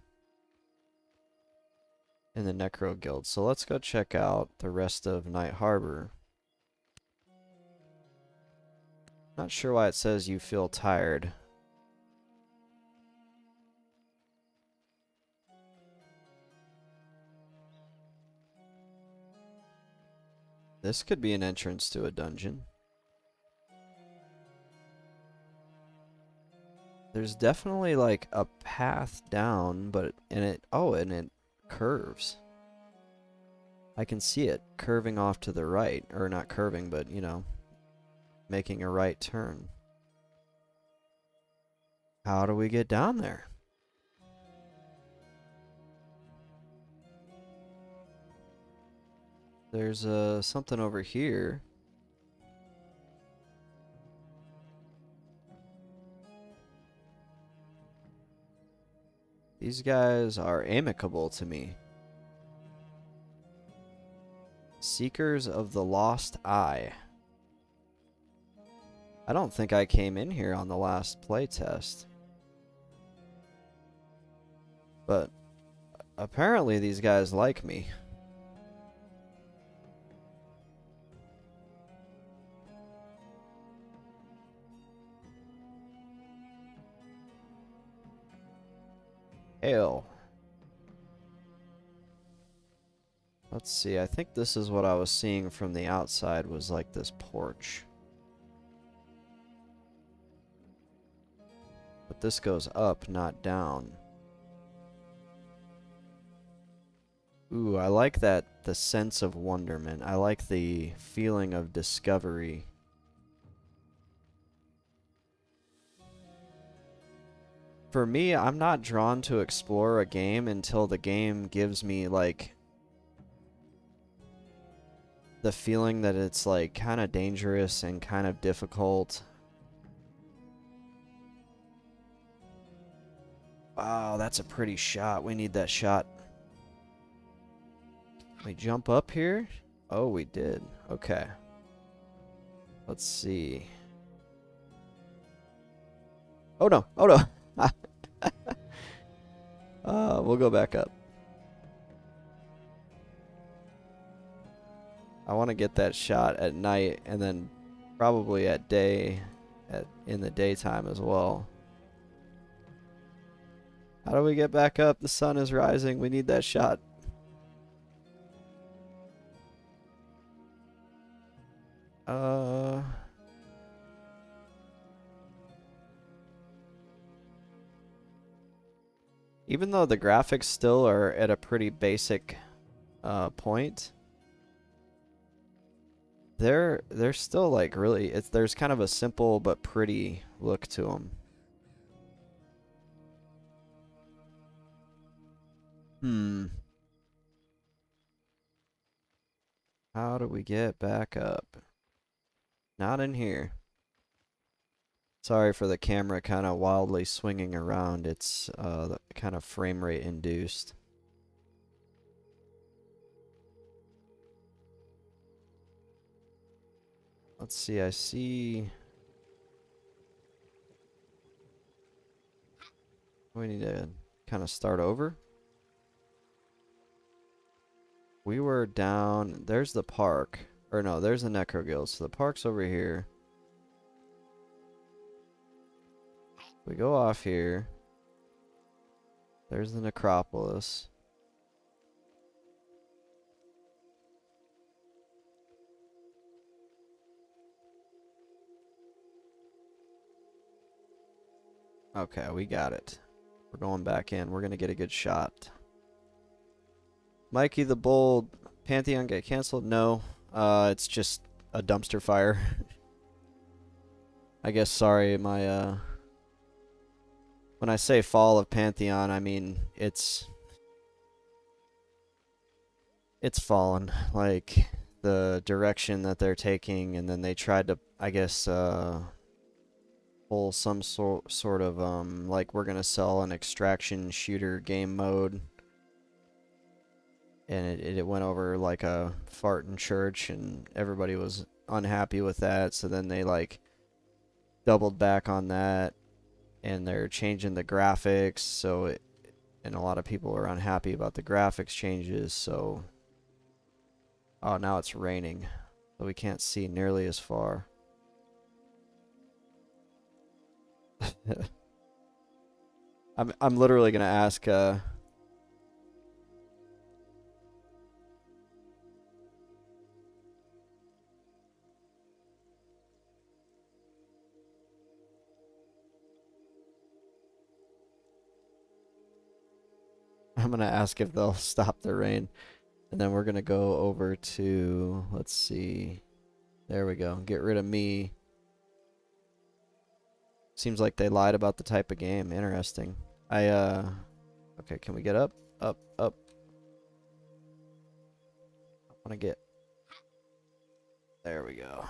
in the Necro Guild. So let's go check out the rest of Night Harbor. Not sure why it says you feel tired. This could be an entrance to a dungeon. There's definitely like a path down, but and it curves. I can see it curving off to the right, or not curving, but you know, making a right turn. How do we get down there? There's something over here. These guys are amicable to me. Seekers of the Lost Eye. I don't think I came in here on the last playtest. But apparently these guys like me. Hail. Let's see, I think this is what I was seeing from the outside, was like this porch. But this goes up, not down. Ooh, I like that, the sense of wonderment. I like the feeling of discovery. For me, I'm not drawn to explore a game until the game gives me, like, the feeling that it's, like, kind of dangerous and kind of difficult. Wow, that's a pretty shot. We need that shot. We jump up here? Oh, we did. Okay. Let's see. Oh, no. Oh, no. We'll go back up. I want to get that shot at night and then probably at day, in the daytime as well. How do we get back up? The sun is rising. We need that shot. Even though the graphics still are at a pretty basic point, they're still like really, there's kind of a simple but pretty look to them. How do we get back up? Not in here. Sorry for the camera kind of wildly swinging around. It's kind of frame rate induced. Let's see, I see... We need to kind of start over. We were down... There's the park. Or no, there's the Necro Guild. So the park's over here. We go off here. There's the necropolis. Okay, we got it. We're going back in. We're going to get a good shot. Mikey the Bold. Pantheon get canceled? No. It's just a dumpster fire. I guess, sorry, my, when I say fall of Pantheon, I mean, it's fallen. Like, the direction that they're taking, and then they tried to, I guess, pull some sort of, like, we're gonna sell an extraction shooter game mode. And it went over like a fart in church, and everybody was unhappy with that, so then they, like, doubled back on that, and they're changing the graphics, so and a lot of people are unhappy about the graphics changes, so oh, now it's raining, so we can't see nearly as far. I'm literally gonna ask I'm gonna ask if they'll stop the rain, and then we're gonna go over to, let's see, there we go, get rid of me. Seems like they lied about the type of game. Interesting. Okay, can we get up? Up, up. I want to get... There we go.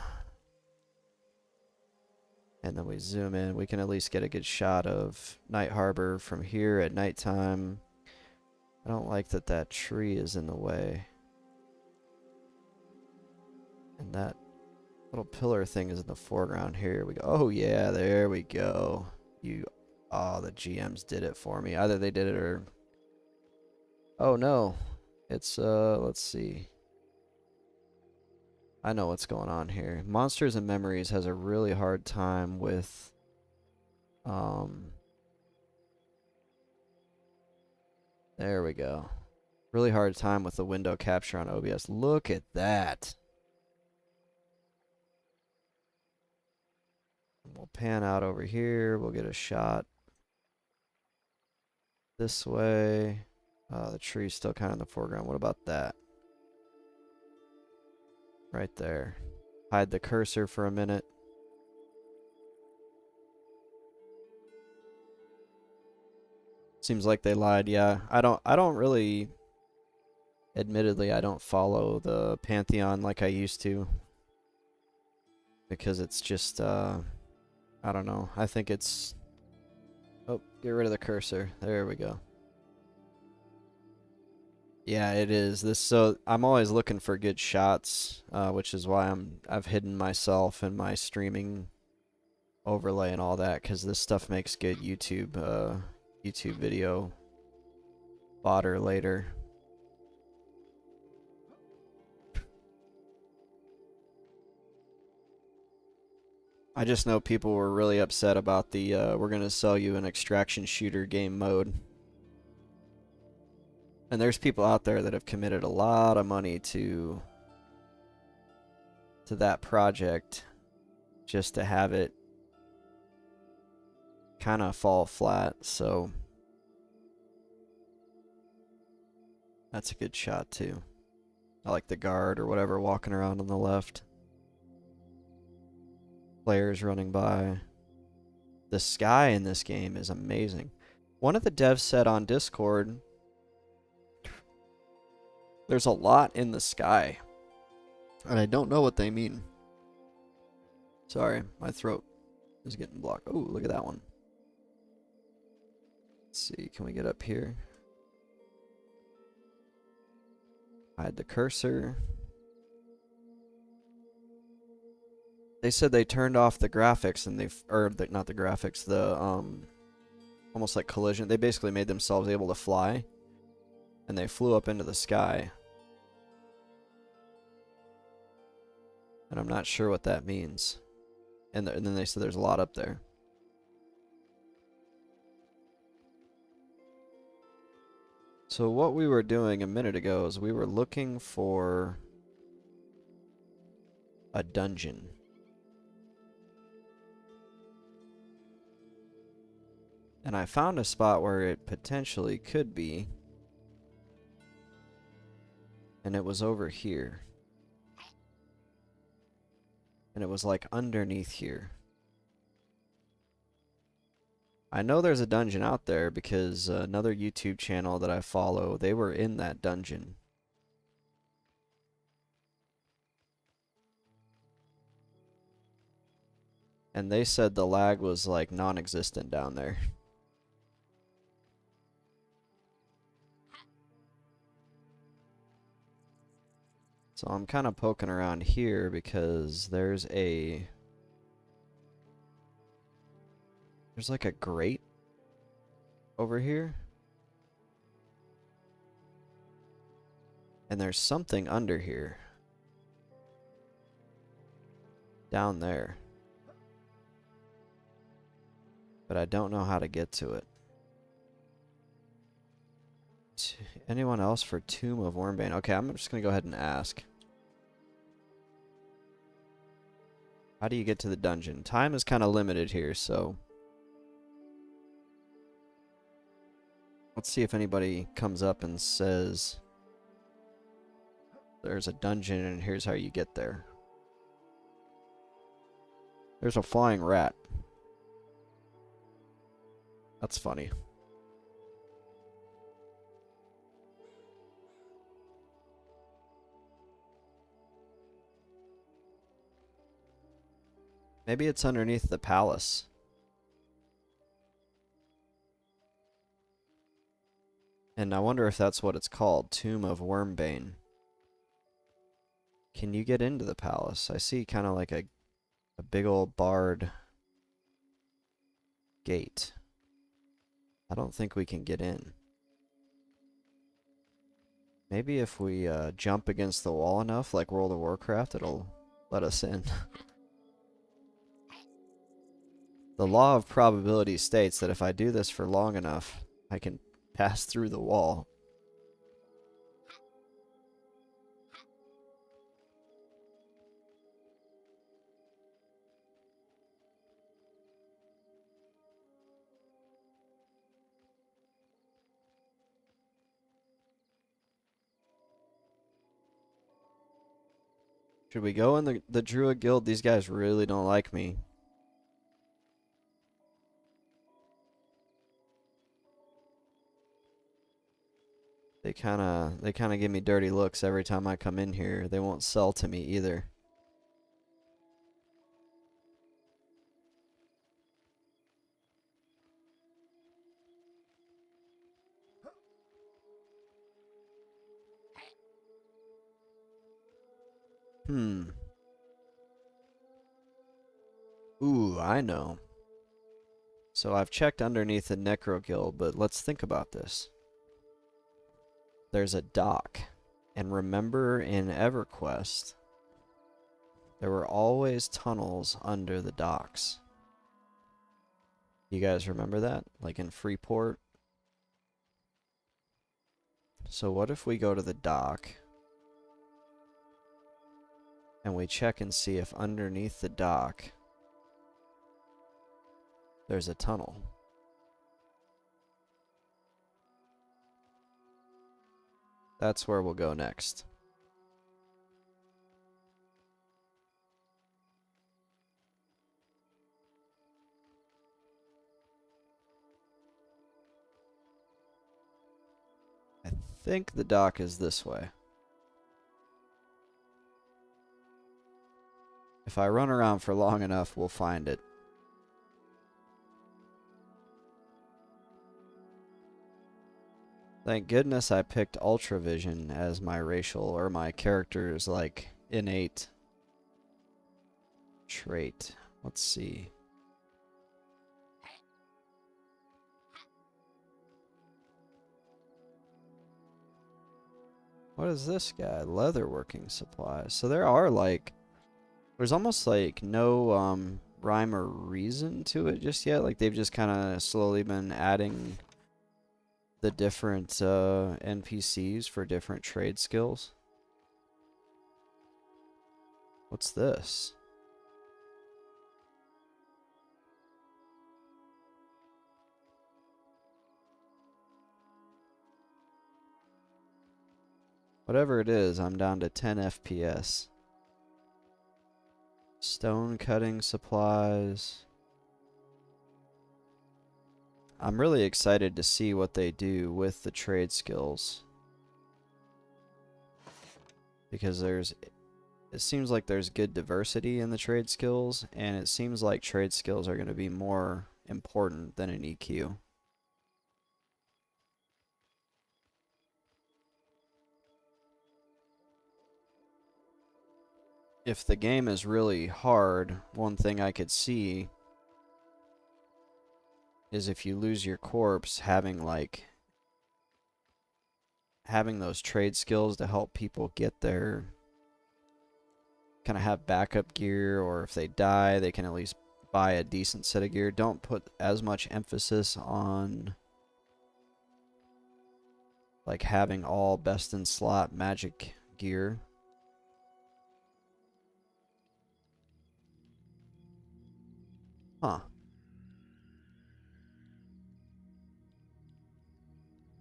And then we zoom in. We can at least get a good shot of Night Harbor from here at nighttime. I don't like that that tree is in the way. And that little pillar thing is in the foreground. Here we go. Oh, yeah, there we go. Oh, the GMs did it for me. Either they did it or... Oh, no. It's, let's see. I know what's going on here. Monsters and Memories has a really hard time with, there we go. Really hard time with the window capture on OBS. Look at that. We'll pan out over here. We'll get a shot this way. The tree's still kind of in the foreground. What about that? Right there. Hide the cursor for a minute. Seems like they lied. Yeah, I don't really, admittedly, I don't follow the Pantheon like I used to, because it's just, I don't know. I think it's, oh, get rid of the cursor. There we go. Yeah, it is. So I'm always looking for good shots, which is why I've hidden myself in my streaming overlay and all that, because this stuff makes good YouTube video fodder later. I just know people were really upset about the we're gonna sell you an extraction shooter game mode. And there's people out there that have committed a lot of money to that project just to have it kind of fall flat, so that's a good shot too. I like the guard or whatever walking around on the left. Players running by. The sky in this game is amazing. One of the devs said on Discord, there's a lot in the sky, and I don't know what they mean. Sorry, my throat is getting blocked. Oh, look at that one. Let's see, can we get up here? Hide the cursor. They said they turned off the graphics and not the graphics, the almost like collision. They basically made themselves able to fly, and they flew up into the sky. And I'm not sure what that means. And then they said there's a lot up there. So what we were doing a minute ago is we were looking for a dungeon. And I found a spot where it potentially could be. And it was over here. And it was like underneath here. I know there's a dungeon out there because another YouTube channel that I follow, they were in that dungeon. And they said the lag was like non-existent down there. So I'm kind of poking around here because there's like a grate over here. And there's something under here. Down there. But I don't know how to get to it. Anyone else for Tomb of Wormbane? Okay, I'm just going to go ahead and ask. How do you get to the dungeon? Time is kind of limited here, so let's see if anybody comes up and says there's a dungeon and here's how you get there. There's a flying rat. That's funny. Maybe it's underneath the palace. And I wonder if that's what it's called, Tomb of Wormbane. Can you get into the palace? I see kind of like a big old barred gate. I don't think we can get in. Maybe if we jump against the wall enough, like World of Warcraft, it'll let us in. The law of probability states that if I do this for long enough, I can pass through the wall. Should we go in the Druid Guild? These guys really don't like me. They kinda give me dirty looks every time I come in here. They won't sell to me either. Ooh, I know. So I've checked underneath the Necro Guild, but let's think about this. There's a dock. And remember in EverQuest, there were always tunnels under the docks. You guys remember that? Like in Freeport? So what if we go to the dock and we check and see if underneath the dock there's a tunnel? That's where we'll go next. I think the dock is this way. If I run around for long enough, we'll find it. Thank goodness I picked Ultravision as my racial or my character's like innate trait. Let's see. What is this guy? Leatherworking supplies. So there are like, there's almost like no rhyme or reason to it just yet. Like they've just kind of slowly been adding the different NPCs for different trade skills. What's this? Whatever it is, I'm down to 10 FPS. Stone cutting supplies. I'm really excited to see what they do with the trade skills. Because it seems like there's good diversity in the trade skills, and it seems like trade skills are going to be more important than an EQ. If the game is really hard, one thing I could see is if you lose your corpse, having those trade skills to help people get their kind of have backup gear, or if they die, they can at least buy a decent set of gear. Don't put as much emphasis on like having all best in slot magic gear. Huh.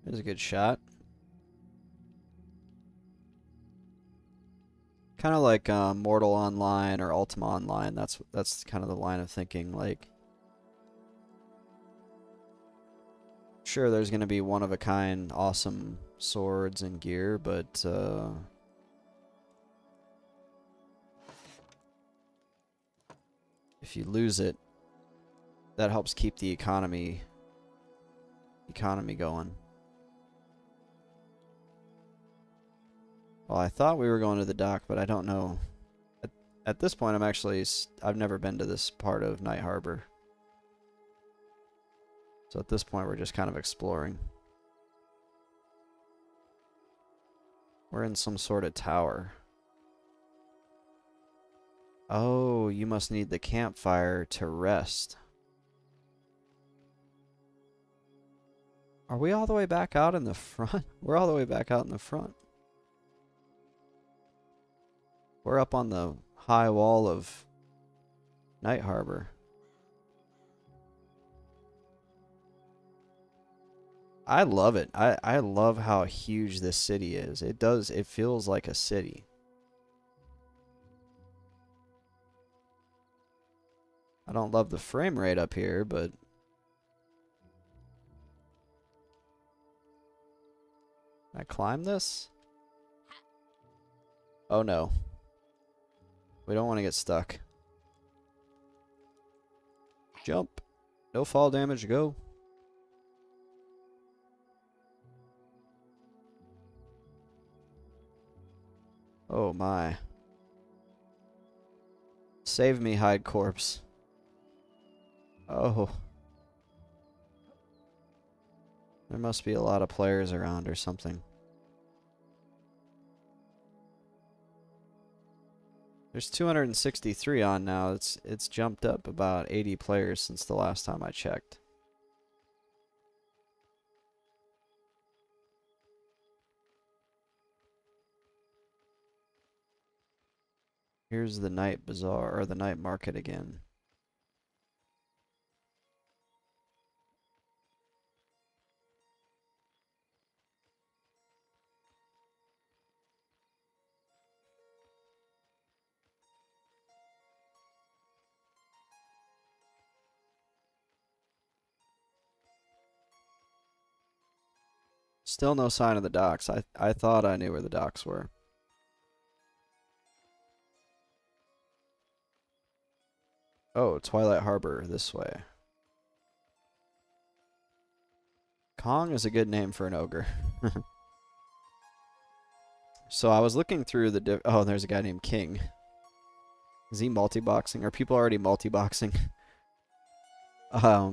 There's a good shot. Kind of like Mortal Online or Ultima Online. That's kind of the line of thinking. Like, sure, there's going to be one of a kind, awesome swords and gear, but if you lose it, that helps keep the economy going. Well, I thought we were going to the dock, but I don't know. At this point, I've never been to this part of Night Harbor. So at this point, we're just kind of exploring. We're in some sort of tower. Oh, you must need the campfire to rest. Are we all the way back out in the front? We're all the way back out in the front. We're up on the high wall of Night Harbor. I love it. I love how huge this city is. It feels like a city. I don't love the frame rate up here, but can I climb this? Oh no. We don't want to get stuck. Jump. No fall damage, go. Oh my. Save me, hide corpse. Oh. There must be a lot of players around or something. There's 263 on now. It's jumped up about 80 players since the last time I checked. Here's the night bazaar, or the night market again. Still no sign of the docks. I thought I knew where the docks were. Oh, Twilight Harbor, this way. Kong is a good name for an ogre. So I was looking through the oh, there's a guy named King. Is he multi-boxing? Are people already multi-boxing? I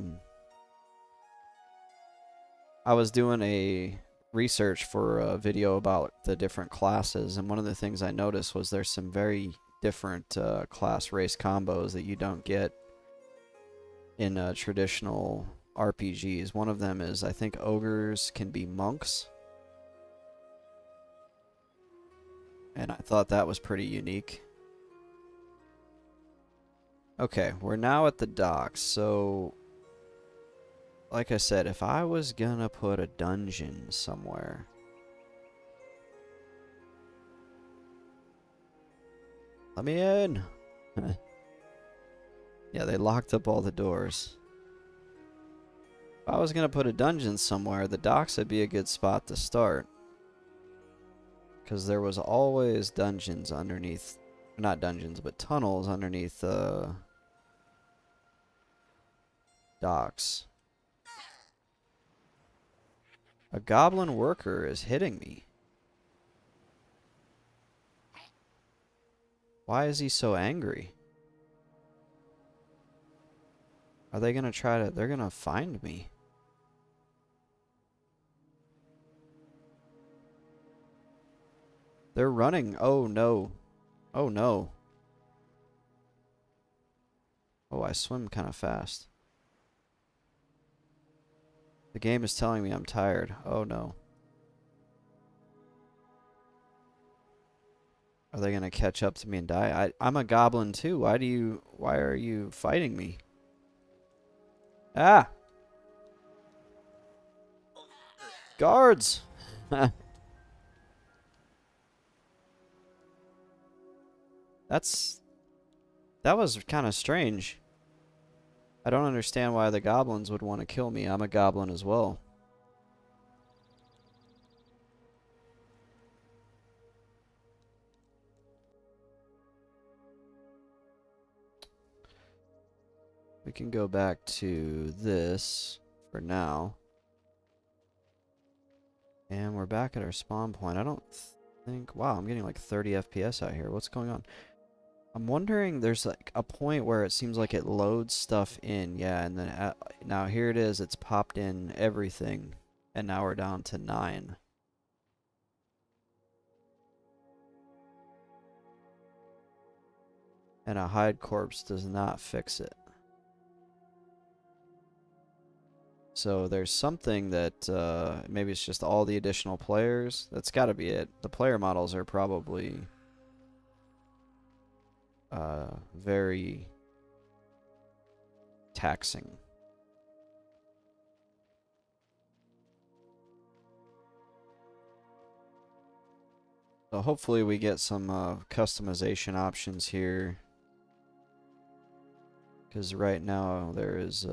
was doing a research for a video about the different classes, and one of the things I noticed was there's some very different class race combos that you don't get in traditional RPGs. One of them is, I think, ogres can be monks. And I thought that was pretty unique. Okay, we're now at the docks, so like I said, if I was gonna put a dungeon somewhere, Let me in. Yeah, they locked up all the doors. If I was gonna put a dungeon somewhere, the docks would be a good spot to start. Because there was always dungeons underneath, not dungeons, but tunnels underneath docks. A goblin worker is hitting me. Why is he so angry? Are they gonna try to, they're gonna find me. They're running. Oh no. Oh no. Oh, I swim kind of fast. The game is telling me I'm tired. Oh no. Are they gonna catch up to me and die? I'm a goblin too. Why are you fighting me? Ah! Guards! That was kind of strange. I don't understand why the goblins would want to kill me. I'm a goblin as well. We can go back to this for now. And we're back at our spawn point. I don't think... Wow, I'm getting like 30 FPS out here. What's going on? I'm wondering, there's like a point where it seems like it loads stuff in. Yeah, and then now here it is. It's popped in everything. And now we're down to 9. And a hide corpse does not fix it. So there's something that maybe it's just all the additional players. That's got to be it. The player models are probably very taxing. So hopefully we get some customization options here. Because right now there is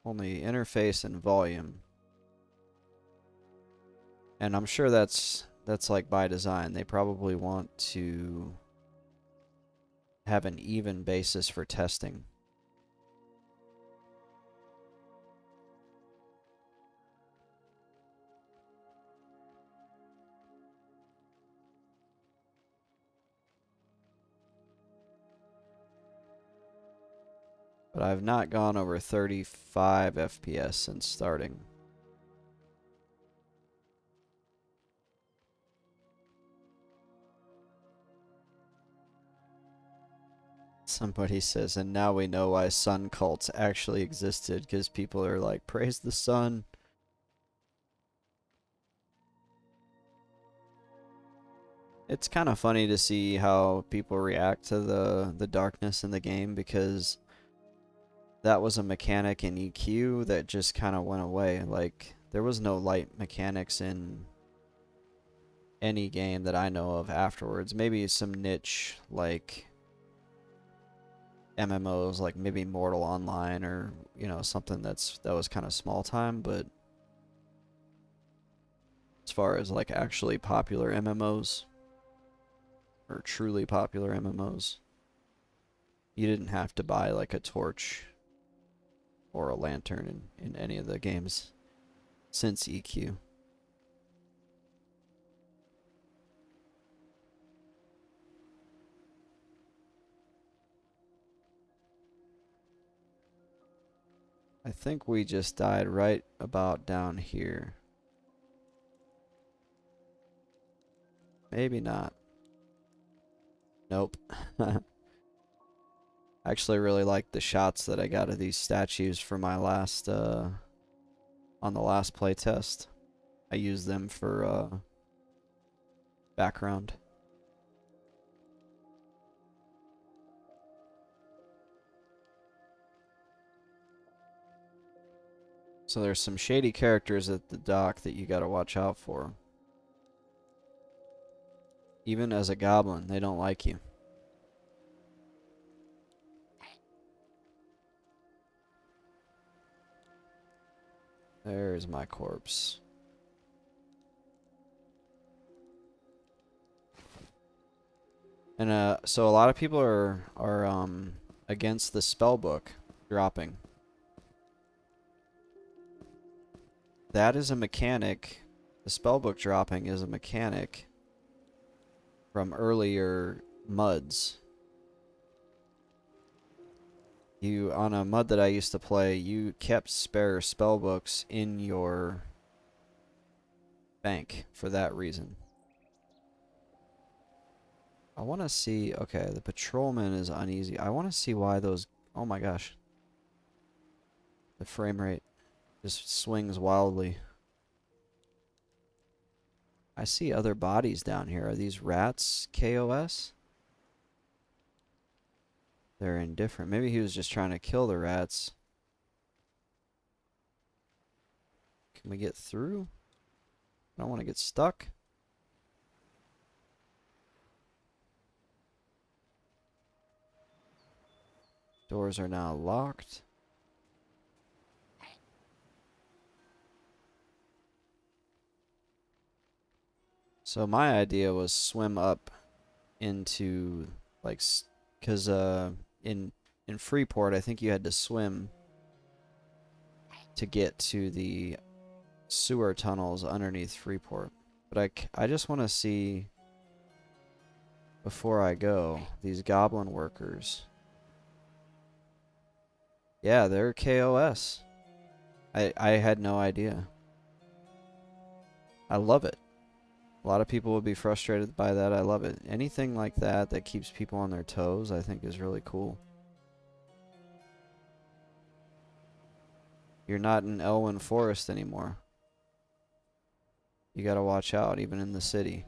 only interface and volume. And I'm sure that's like by design. They probably want to have an even basis for testing. But I've not gone over 35 FPS since starting. Somebody says, and now we know why sun cults actually existed, because people are like, praise the sun. It's kind of funny to see how people react to the darkness in the game, because that was a mechanic in EQ that just kind of went away. Like, there was no light mechanics in any game that I know of afterwards. Maybe some niche, like MMOs, like maybe Mortal Online, or, you know, something that was kind of small time, but as far as like actually popular MMOs, or truly popular MMOs, you didn't have to buy like a torch or a lantern in any of the games since EQ. I think we just died right about down here. Maybe not. Nope. I actually really like the shots that I got of these statues for my last, on the last playtest. I used them for, background. So there's some shady characters at the dock that you gotta watch out for. Even as a goblin, they don't like you. There's my corpse. And so a lot of people are against the spell book dropping. That is a mechanic. The spell book dropping is a mechanic from earlier MUDs. You, on a MUD that I used to play, you kept spare spell books in your bank for that reason. I want to see, okay, the patrolman is uneasy. I want to see why those, oh my gosh. The frame rate just swings wildly. I see other bodies down here. Are these rats KOS? They're indifferent. Maybe he was just trying to kill the rats. Can we get through? I don't want to get stuck. Doors are now locked. So my idea was swim up into, like, because in Freeport, I think you had to swim to get to the sewer tunnels underneath Freeport. But I just want to see, before I go, these goblin workers. Yeah, they're KOS. I had no idea. I love it. A lot of people would be frustrated by that. I love it. Anything like that that keeps people on their toes, I think is really cool. You're not in Elwyn Forest anymore. You gotta watch out, even in the city.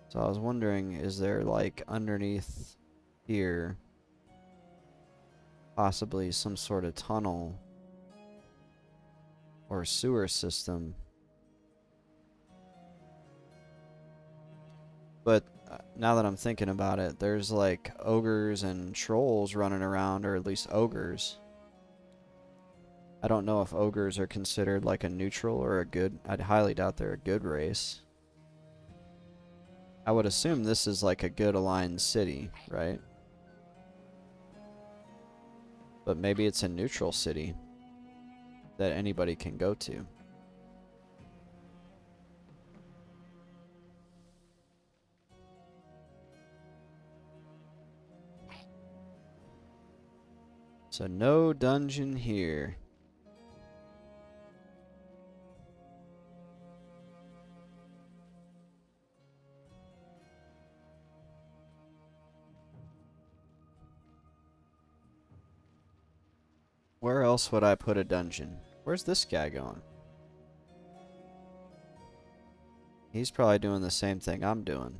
So I was wondering, is there, like, underneath here possibly some sort of tunnel or sewer system? But now that I'm thinking about it, there's like ogres and trolls running around, or at least ogres. I don't know if ogres are considered like a neutral or a good. I'd highly doubt they're a good race. I would assume this is like a good aligned city, right? But maybe it's a neutral city that anybody can go to. So no dungeon here. Where else would I put a dungeon? Where's this guy going? He's probably doing the same thing I'm doing.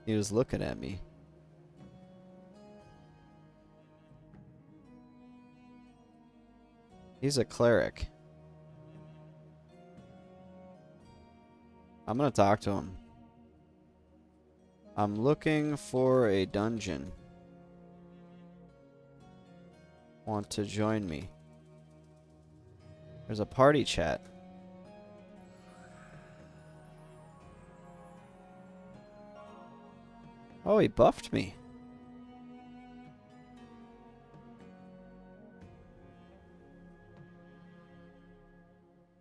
He was looking at me. He's a cleric. I'm gonna talk to him. I'm looking for a dungeon. Want to join me? There's a party chat. Oh, he buffed me.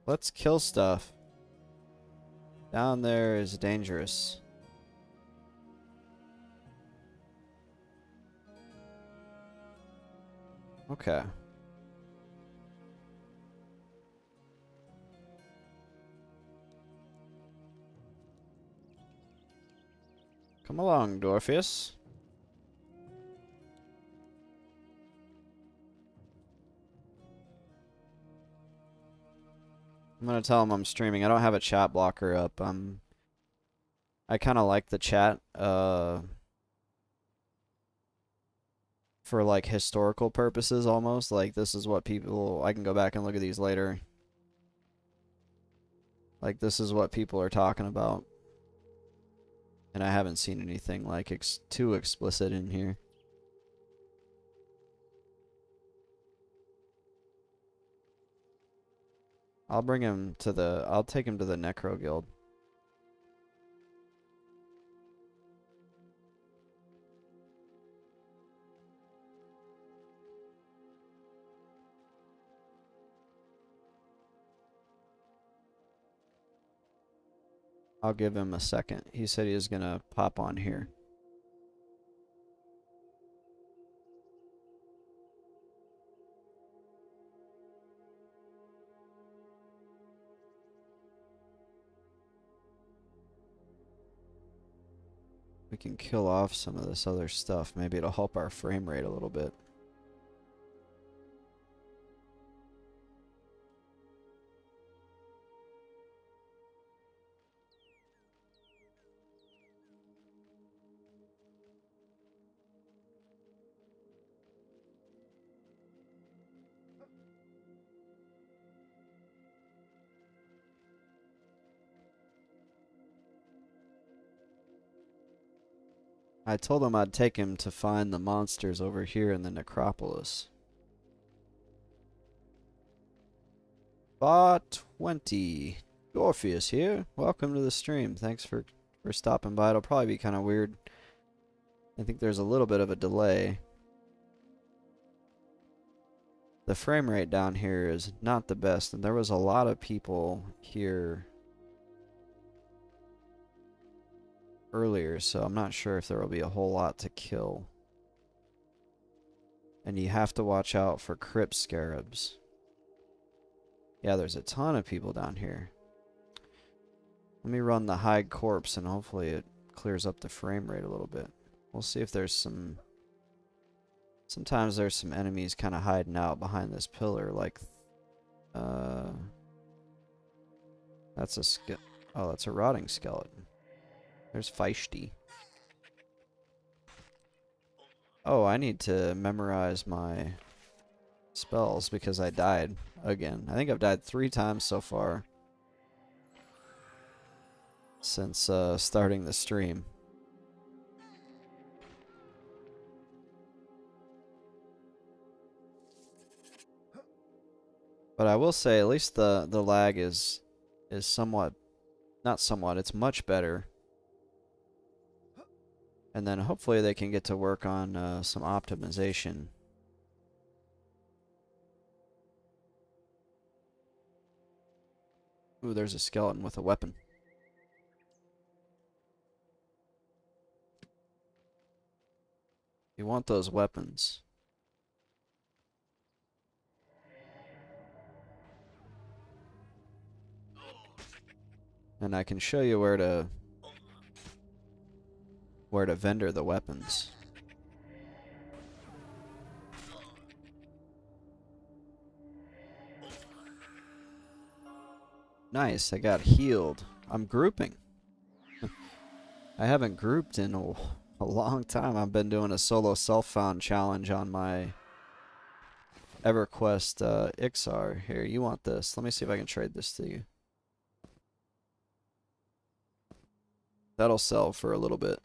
Let's kill stuff. Down there is dangerous. Okay. Come along, Dorfius. I'm gonna tell him I'm streaming. I don't have a chat blocker up. I kind of like the chat for like historical purposes almost. Like this is what people, I can go back and look at these later. Like this is what people are talking about. And I haven't seen anything like too explicit in here. I'll bring him to the... I'll take him to the Necro Guild. I'll give him a second. He said he was gonna pop on here. We can kill off some of this other stuff. Maybe it'll help our frame rate a little bit. I told him I'd take him to find the monsters over here in the necropolis. Bot 20. Orpheus here. Welcome to the stream. Thanks for stopping by. It'll probably be kind of weird. I think there's a little bit of a delay. The frame rate down here is not the best, and there was a lot of people here earlier, so I'm not sure if there will be a whole lot to kill. And you have to watch out for crypt scarabs. Yeah, there's a ton of people down here. Let me run the hide corpse and hopefully it clears up the frame rate a little bit. We'll see if there's some... Sometimes there's some enemies kind of hiding out behind this pillar, like... That's a oh, that's a rotting skeleton. There's Feisty. Oh, I need to memorize my spells because I died again. I think I've died 3 times so far since starting the stream. But I will say at least the lag is somewhat, not somewhat, it's much better. And then hopefully they can get to work on some optimization. Ooh, there's a skeleton with a weapon. You want those weapons. And I can show you where to vendor the weapons. Nice, I got healed. I'm grouping. I haven't grouped in a long time. I've been doing a solo self-found challenge on my EverQuest Ixar. Here, you want this. Let me see if I can trade this to you. That'll sell for a little bit.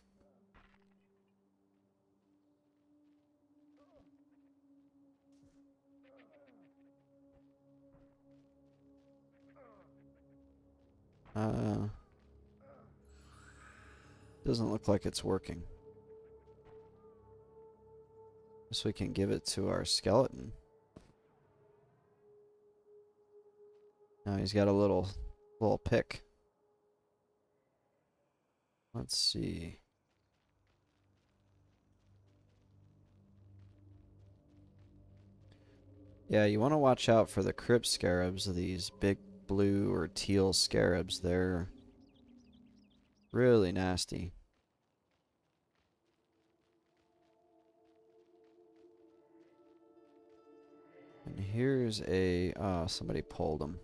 Doesn't look like it's working. Guess we can give it to our skeleton. Now he's got a little pick. Let's see. Yeah, you want to watch out for the crypt scarabs, these big blue or teal scarabs. They're really nasty. And here's a... somebody pulled them.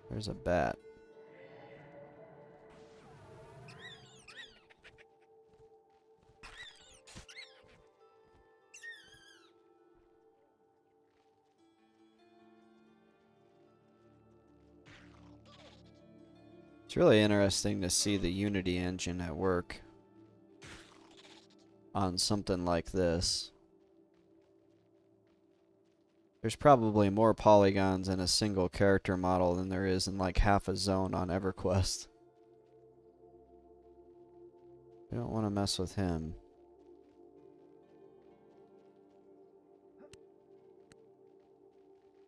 There's a bat. It's really interesting to see the Unity engine at work on something like this. There's probably more polygons in a single character model than there is in like half a zone on EverQuest. We don't want to mess with him.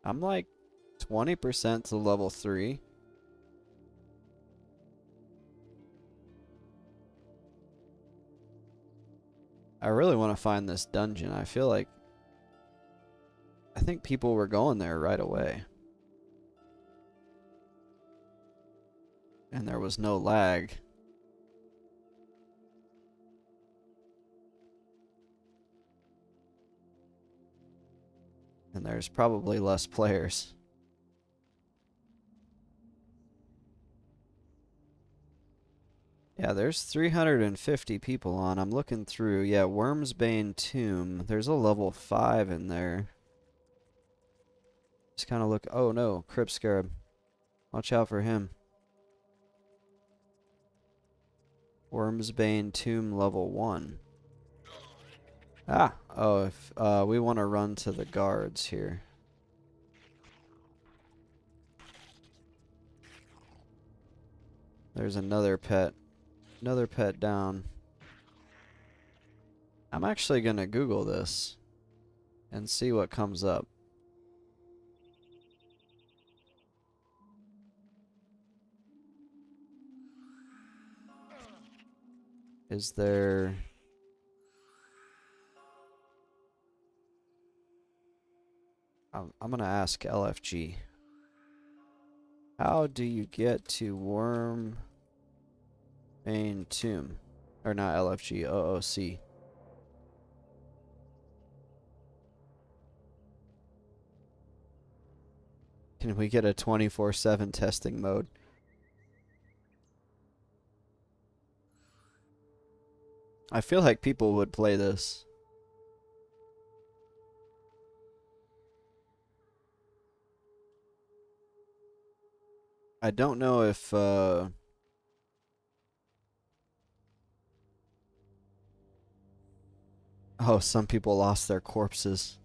I'm like 20% to level 3. I really want to find this dungeon. I think people were going there right away. And there was no lag. And there's probably less players. Yeah, there's 350 people on. I'm looking through. Yeah, Wormsbane Tomb. There's a level 5 in there. Just kind of look. Oh no, Crypt Scarab. Watch out for him. Wormsbane Tomb level 1. Ah! Oh, if we want to run to the guards here. There's another pet. Another pet down. I'm actually going to Google this and see what comes up. Is there... I'm going to ask LFG. How do you get to Wormsbane Tomb? Or not LFG, OOC. Can we get a 24/7 testing mode? I feel like people would play this. I don't know if oh, some people lost their corpses.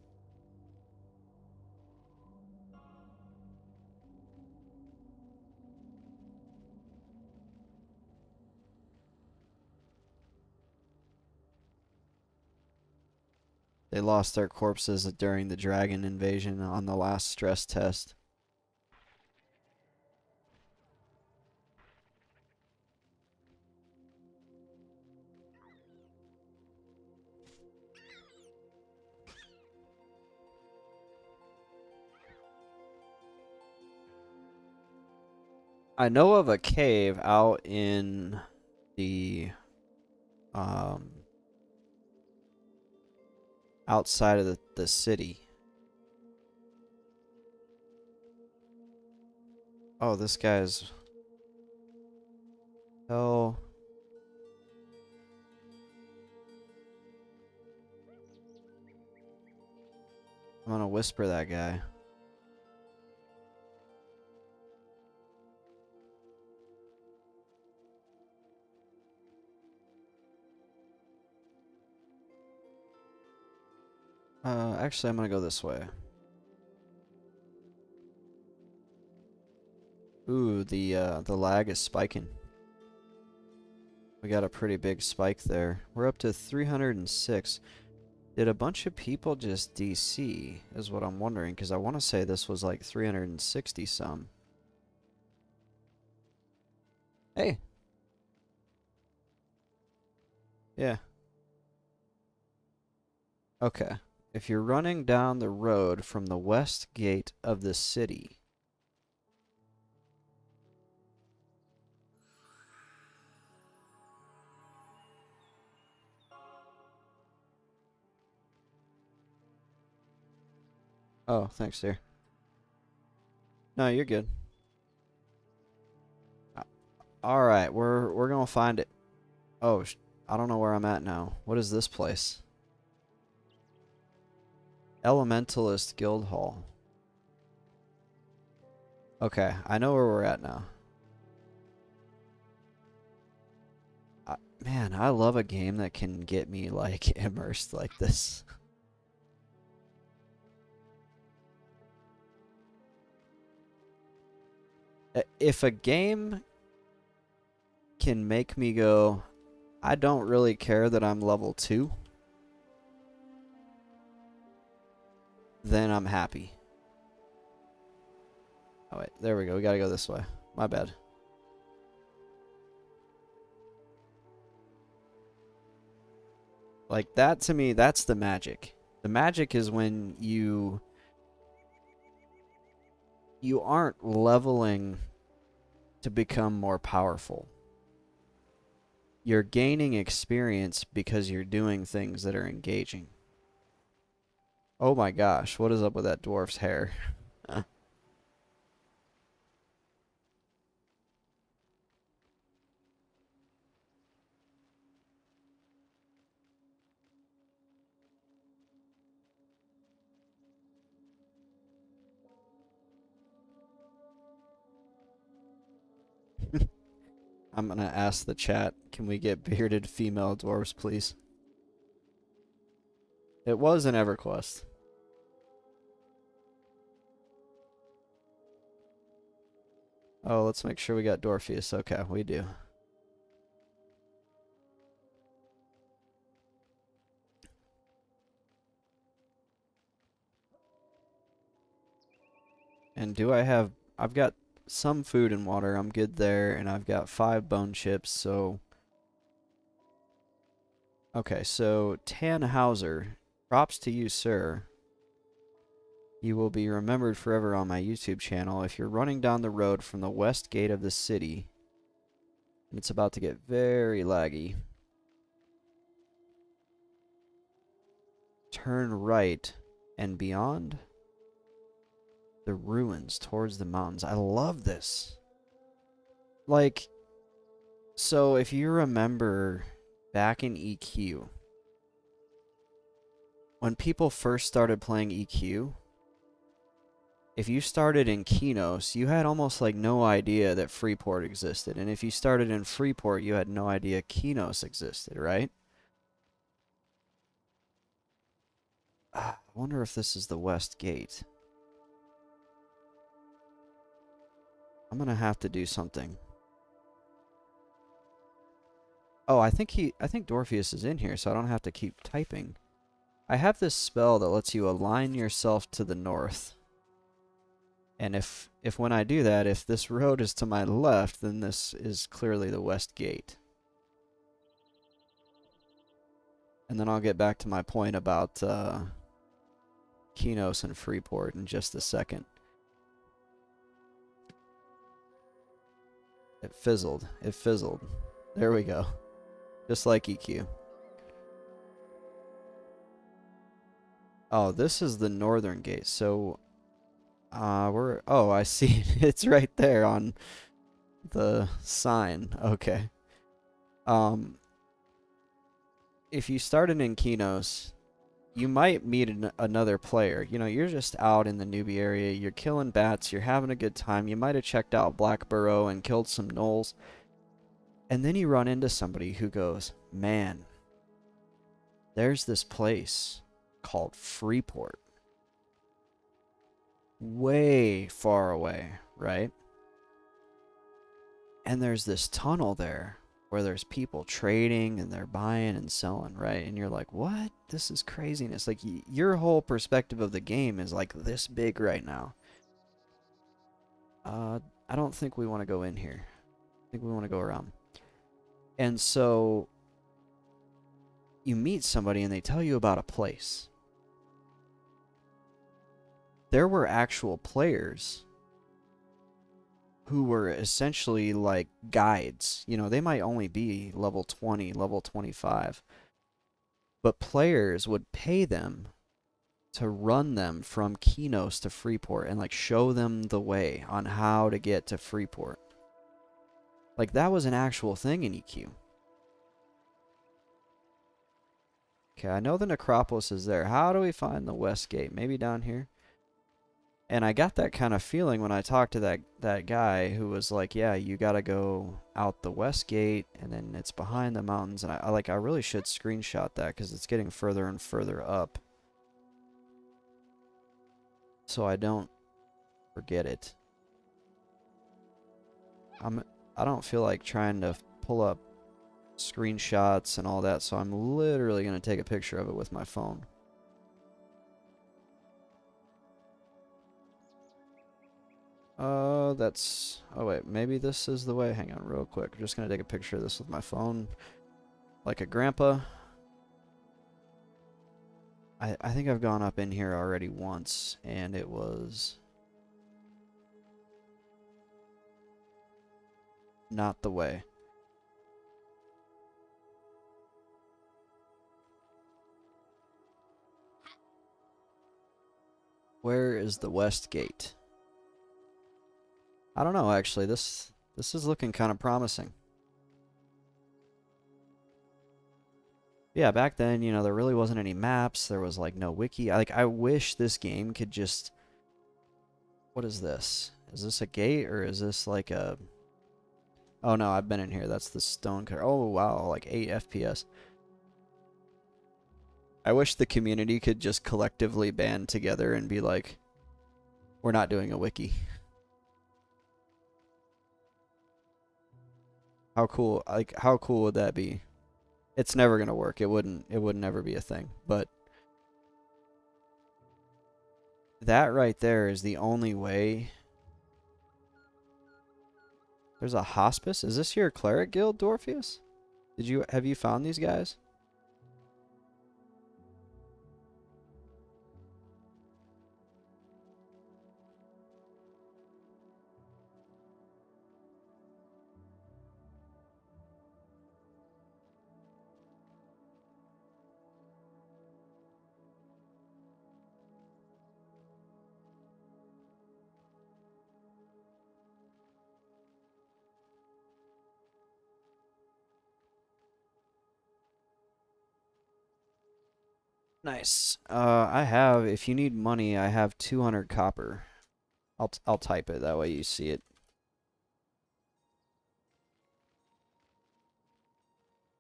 They lost their corpses during the dragon invasion on the last stress test. I know of a cave out in the um outside of the city. Oh, this guy's... Oh. I'm gonna whisper that guy. Actually, I'm gonna go this way. Ooh, the lag is spiking. We got a pretty big spike there. We're up to 306. Did a bunch of people just DC, is what I'm wondering, because I want to say this was like 360 some. Hey. Yeah. Okay. If you're running down the road from the west gate of the city... Oh, thanks, dear. No, you're good. All right, we're gonna find it. Oh, I don't know where I'm at now. What is this place? Elementalist Guild Hall. Okay, I know where we're at now. Man, I love a game that can get me like immersed like this. if a game can make me go, I don't really care that I'm level 2, then I'm happy. Oh wait, there we go. We gotta go this way. My bad. Like, that to me, that's the magic. The magic is when you aren't leveling to become more powerful. You're gaining experience because you're doing things that are engaging. Oh my gosh, what is up with that dwarf's hair? I'm gonna ask the chat, can we get bearded female dwarves, please? It was in EverQuest. Oh, let's make sure we got Dorpheus. Okay, we do. And do I have... I've got some food and water. I'm good there. And I've got 5 bone chips, so... Okay, so Tannhauser. Props to you, sir. You will be remembered forever on my YouTube channel. If you're running down the road from the west gate of the city, and it's about to get very laggy, turn right and beyond the ruins towards the mountains. I love this. Like, so if you remember back in EQ, when people first started playing EQ, if you started in Kinos, you had almost like no idea that Freeport existed. And if you started in Freeport, you had no idea Kinos existed, right? I wonder if this is the West Gate. I'm gonna have to do something. Oh, I think Dorpheus is in here, so I don't have to keep typing. I have this spell that lets you align yourself to the north. And if when I do that, if this road is to my left, then this is clearly the West Gate. And then I'll get back to my point about Kinos and Freeport in just a second. It fizzled. It fizzled. There we go. Just like EQ. Oh, this is the northern gate. So, oh, I see. It's right there on the sign. Okay. If you started in Kinos, you might meet another player. You know, you're just out in the newbie area. You're killing bats. You're having a good time. You might have checked out Black Burrow and killed some gnolls. And then you run into somebody who goes, man, there's this place called Freeport. Way far away, right? And there's this tunnel there where there's people trading and they're buying and selling, right? And you're like, what? This is craziness. Like, your whole perspective of the game is like this big right now. I don't think we want to go in here. I think we want to go around. And so you meet somebody and they tell you about a place. There were actual players who were essentially like guides. You know, they might only be level 20, level 25. But players would pay them to run them from Kinos to Freeport and like show them the way on how to get to Freeport. Like, that was an actual thing in EQ. Okay, I know the Necropolis is there. How do we find the West Gate? Maybe down here? And I got that kind of feeling when I talked to that guy who was like, yeah, you gotta go out the West Gate, and then it's behind the mountains. And I really should screenshot that because it's getting further and further up. So I don't forget it. I don't feel like trying to pull up screenshots and all that, so I'm literally gonna take a picture of it with my phone. That's... Oh wait, maybe this is the way. Hang on real quick. I'm just gonna take a picture of this with my phone. Like a grandpa. I think I've gone up in here already once, and it was not the way. Where is the west gate? I don't know, actually. This is looking kind of promising. Yeah, back then, you know, there really wasn't any maps. There was like no wiki. I wish this game could just... What is this? Is this a gate or is this like a... Oh no, I've been in here. That's the stone car. Oh wow, like 8 FPS. I wish the community could just collectively band together and be like, we're not doing a wiki. How cool, like, how cool would that be? It's never gonna work. It would never be a thing. But that right there is the only way. There's a hospice? Is this your cleric guild, Dorpheus? Have you found these guys? Nice. I have, if you need money, I have 200 copper. I'll type it, that way you see it.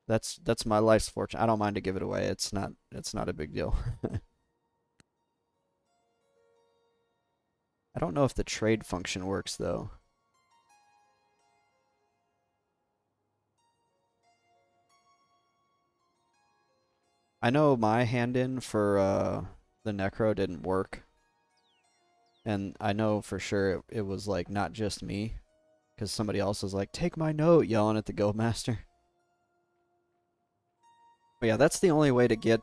That's my life's fortune. I don't mind to give it away. It's not a big deal. I don't know if the trade function works though. I know my hand in for the necro didn't work. And I know for sure it was like not just me, because somebody else was like, "Take my note," yelling at the guildmaster. But yeah, that's the only way to get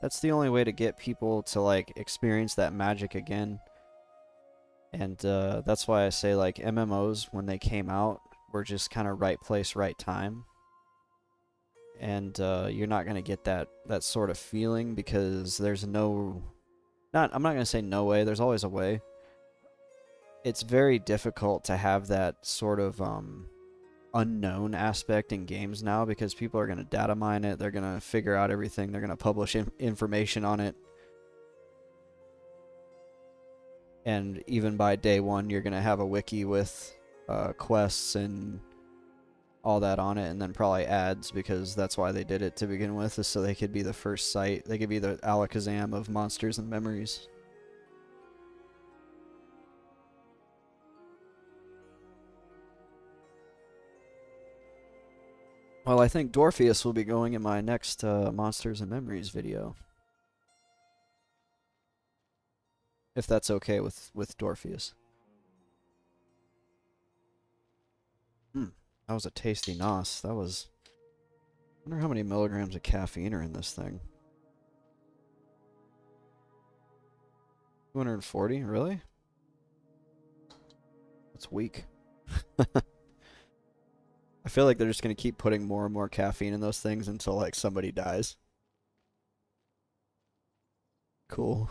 that's the only way to get people to like experience that magic again. And that's why I say like MMOs when they came out were just kind of right place, right time. And you're not gonna get that sort of feeling because there's no, I'm not gonna say no way. There's always a way. It's very difficult to have that sort of unknown aspect in games now because people are gonna data mine it. They're gonna figure out everything. They're gonna publish information on it. And even by day one, you're gonna have a wiki with quests and all that on it, and then probably ads because that's why they did it to begin with, is so they could be the first site. They could be the Alakazam of monsters and memories. Well, I think Dorpheus will be going in my next Monsters and Memories video. If that's okay with Dorpheus. That was a tasty nos. That was... I wonder how many milligrams of caffeine are in this thing. 240? Really? That's weak. I feel like they're just going to keep putting more and more caffeine in those things until, like, somebody dies. Cool.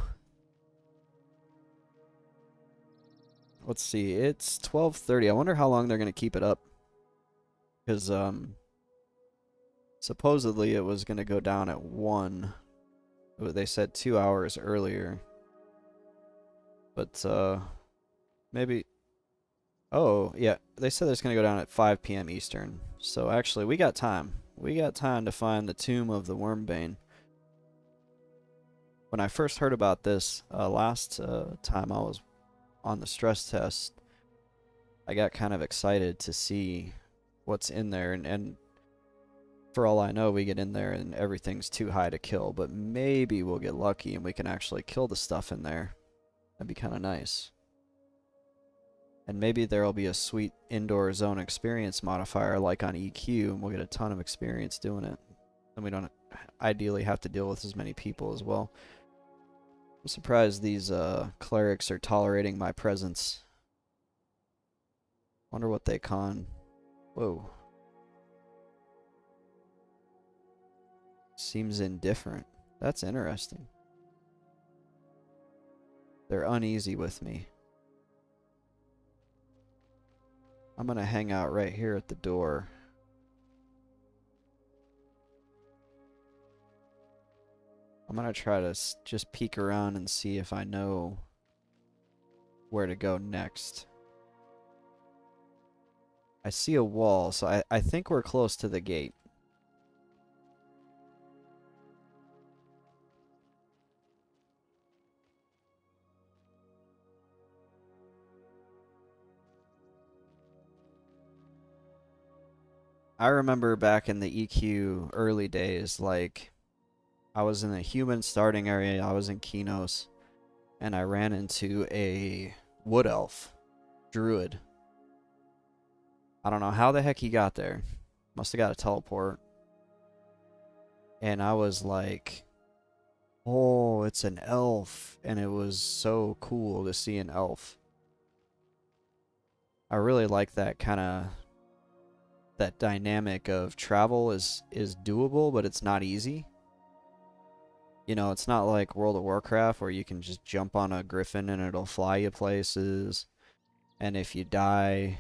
Let's see. It's 12:30. I wonder how long they're going to keep it up. Because, supposedly it was going to go down at 1. They said 2 hours earlier. But, maybe... Oh, yeah. They said it's going to go down at 5 p.m. Eastern. So, actually, we got time. We got time to find the Tomb of the Wormbane. when I first heard about this last time I was on the stress test, I got kind of excited to see what's in there, and for all I know, we get in there and everything's too high to kill, but maybe we'll get lucky and we can actually kill the stuff in there. That'd be kind of nice. And maybe there'll be a sweet indoor zone experience modifier like on EQ, and we'll get a ton of experience doing it. And we don't ideally have to deal with as many people as well. I'm surprised these clerics are tolerating my presence. Wonder what they con. Whoa. Seems indifferent. That's interesting. They're uneasy with me. I'm gonna hang out right here at the door. I'm gonna try to just peek around and see if I know where to go next. I see a wall, so I think we're close to the gate. I remember back in the EQ early days, like, I was in the human starting area, I was in Kinos, and I ran into a wood elf, druid. I don't know how the heck he got there. Must have got a teleport. And I was like, oh, it's an elf. And it was so cool to see an elf. I really like that kind of, that dynamic of travel is doable, but it's not easy. You know, it's not like World of Warcraft where you can just jump on a griffin and it'll fly you places. And if you die,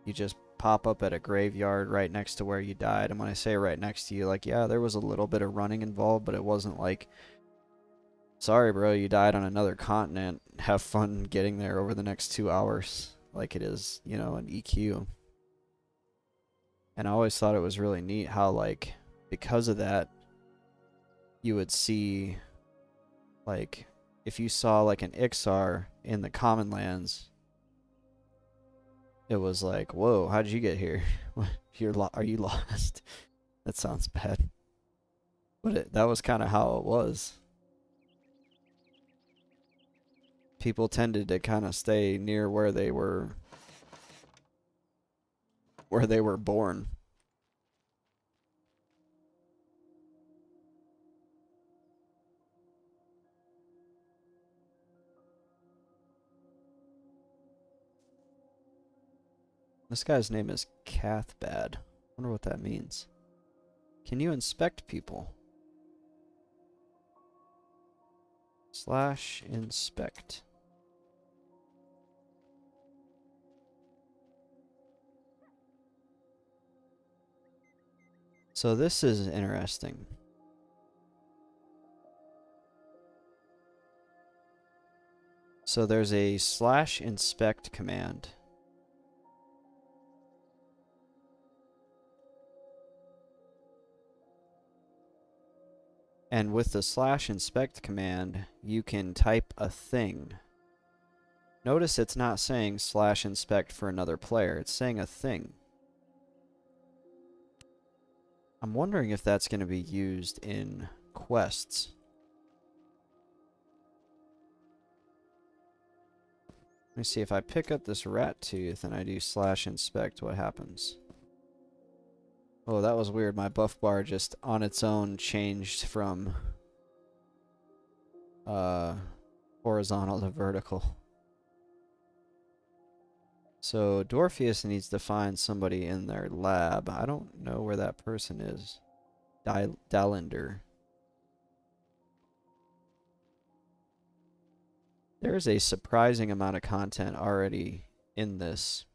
you just pop up at a graveyard right next to where you died. And when I say right next to you, like, yeah, there was a little bit of running involved, but it wasn't like, sorry, bro, you died on another continent. Have fun getting there over the next 2 hours, like it is, you know, an EQ. And I always thought it was really neat how, like, because of that, you would see, like, if you saw, like, an Ixar in the Common Lands, it was like, whoa, how'd you get here? Are you lost? That sounds bad. But that was kind of how it was. People tended to kind of stay near where they were born. This guy's name is Cathbad. Wonder what that means. Can you inspect people? / inspect. So this is interesting. So there's a / inspect command. And with the / inspect command, you can type a thing. Notice it's not saying / inspect for another player. It's saying a thing. I'm wondering if that's going to be used in quests. Let me see if I pick up this rat tooth and I do / inspect, what happens? Oh, that was weird. My buff bar just on its own changed from horizontal to vertical. So Dorpheus needs to find somebody in their lab. I don't know where that person is. Dalinder. There's a surprising amount of content already in this.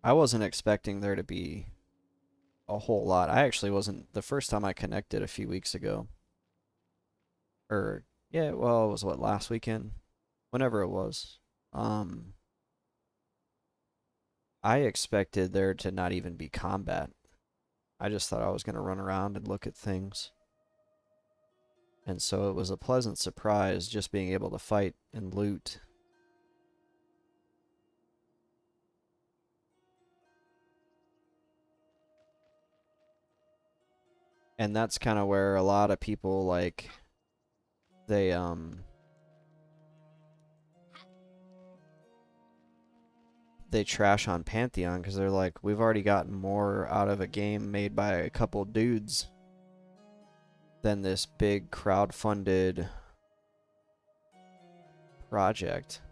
I wasn't expecting there to be a whole lot. I actually wasn't the first time I connected a few weeks ago. Or yeah, well, it was what, last weekend? Whenever it was. I expected there to not even be combat. I just thought I was going to run around and look at things. And so it was a pleasant surprise just being able to fight and loot. And that's kind of where a lot of people, like, they trash on Pantheon because they're like, we've already gotten more out of a game made by a couple dudes than this big crowd-funded project.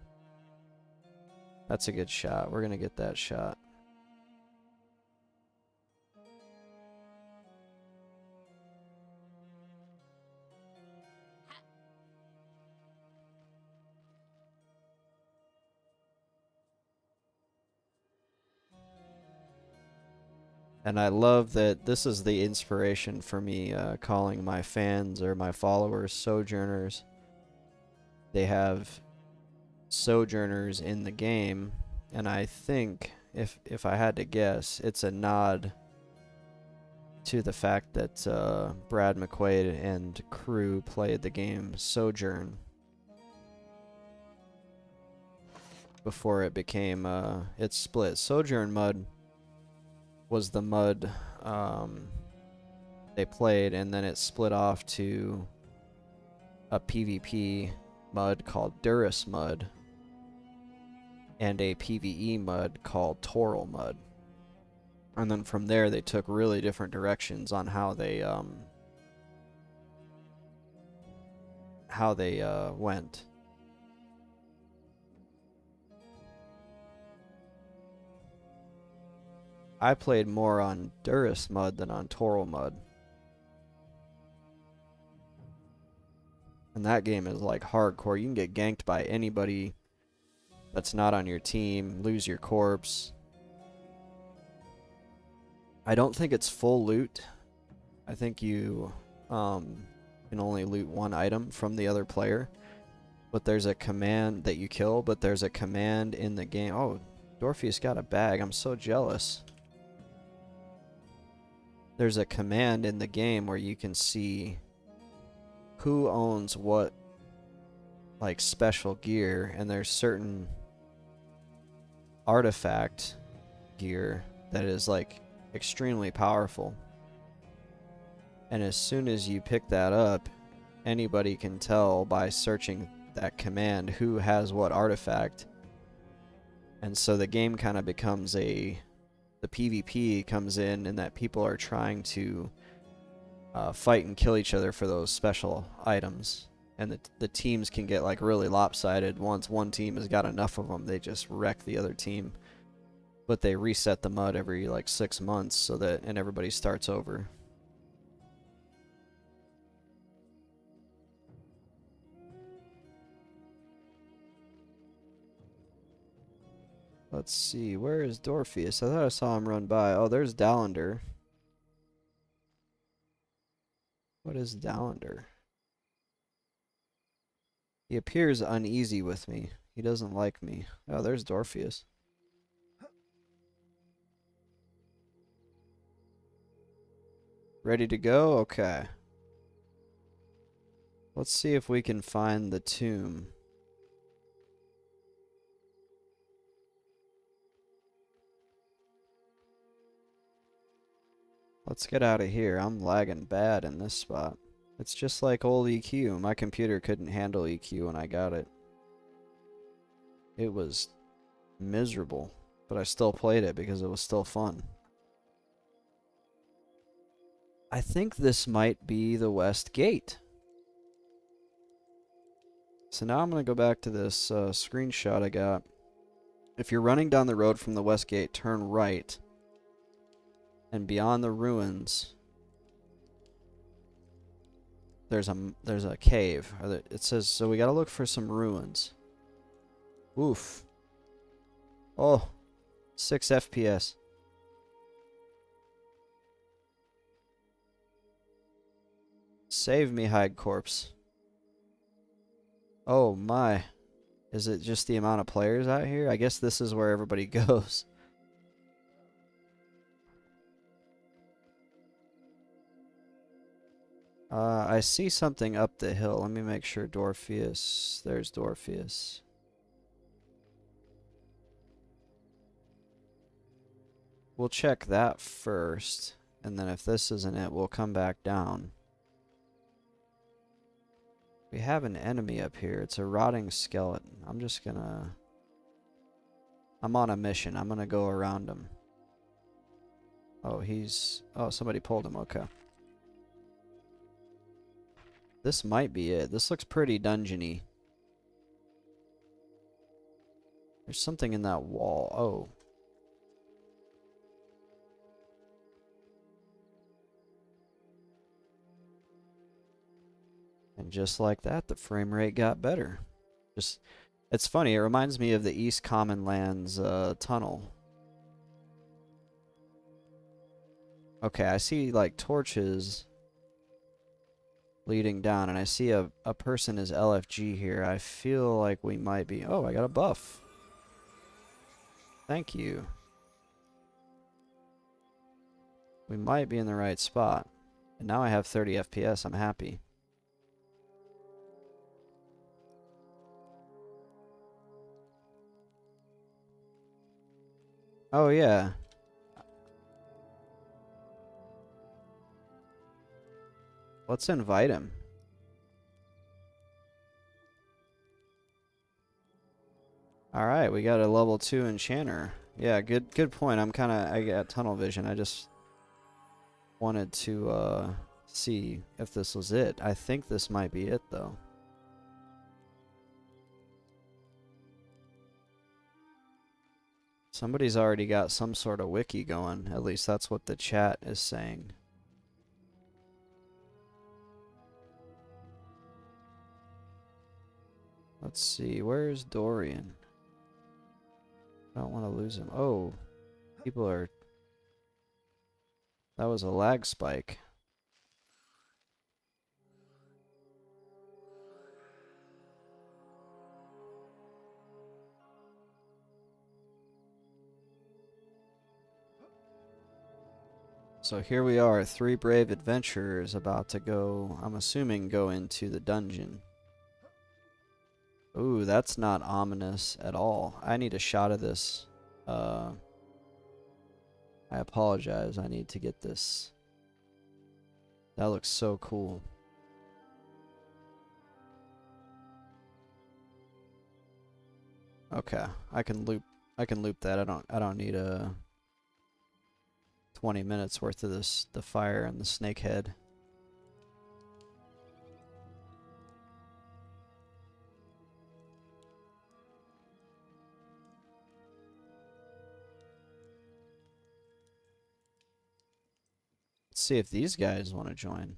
That's a good shot. We're gonna get that shot. And I love that this is the inspiration for me calling my fans or my followers sojourners. They have sojourners in the game, and I think if I had to guess, it's a nod to the fact that Brad McQuaid and crew played the game Sojourn before it became it's split. Sojourn mud was the mud they played, and then it split off to a PvP mud called Durus mud and a PvE mud called Toral mud. And then from there they took really different directions on how they went. I played more on Durus mud than on Toral mud. And that game is like hardcore. You can get ganked by anybody that's not on your team, lose your corpse. I don't think it's full loot. I think you can only loot one item from the other player. But there's a command that you kill, but there's a command in the game. Oh, Dorpheus got a bag. I'm so jealous. There's a command in the game where you can see who owns what, like, special gear, and there's certain artifact gear that is, like, extremely powerful. And as soon as you pick that up, anybody can tell by searching that command who has what artifact. And so the game kind of becomes the PvP comes in, and that people are trying to fight and kill each other for those special items. And the teams can get like really lopsided. Once one team has got enough of them, they just wreck the other team. But they reset the mud every like 6 months so that, and everybody starts over. Let's see, where is Dorpheus? I thought I saw him run by. Oh, there's Dallender. What is Dallender? He appears uneasy with me. He doesn't like me. Oh, there's Dorpheus. Ready to go? Okay. Let's see if we can find the tomb. Let's get out of here. I'm lagging bad in this spot. It's just like old EQ. My computer couldn't handle EQ when I got it. It was miserable, but I still played it because it was still fun. I think this might be the West Gate. So now I'm going to go back to this screenshot I got. If you're running down the road from the West Gate, turn right. And beyond the ruins, there's a cave. It says, so we gotta look for some ruins. Oof. Oh, 6 FPS. Save me, Hide Corpse. Oh my. Is it just the amount of players out here? I guess this is where everybody goes. I see something up the hill. Let me make sure Dorpheus. There's Dorpheus. We'll check that first, and then if this isn't it, we'll come back down. We have an enemy up here. It's a rotting skeleton. I'm on a mission. I'm gonna go around him. Oh, oh, somebody pulled him. Okay. This might be it. This looks pretty dungeony. There's something in that wall. Oh. And just like that, the frame rate got better. It's funny. It reminds me of the East Common Lands tunnel. Okay, I see like torches leading down, and I see a person is LFG here. I feel like we might be... Oh, I got a buff. Thank you. We might be in the right spot. And now I have 30 FPS. I'm happy. Oh, yeah. Let's invite him. Alright, we got a level 2 enchanter. Yeah, good point. I got tunnel vision. I just wanted to see if this was it. I think this might be it though. Somebody's already got some sort of wiki going. At least that's what the chat is saying. Let's see, where's Dorian? I don't want to lose him. Oh, people are... That was a lag spike. So here we are, 3 brave adventurers about to go, I'm assuming, go into the dungeon. Ooh, that's not ominous at all. I need a shot of this. I apologize. I need to get this. That looks so cool. Okay, I can loop that. I don't need a 20 minutes worth of the fire and the snake head. Let's see if these guys want to join.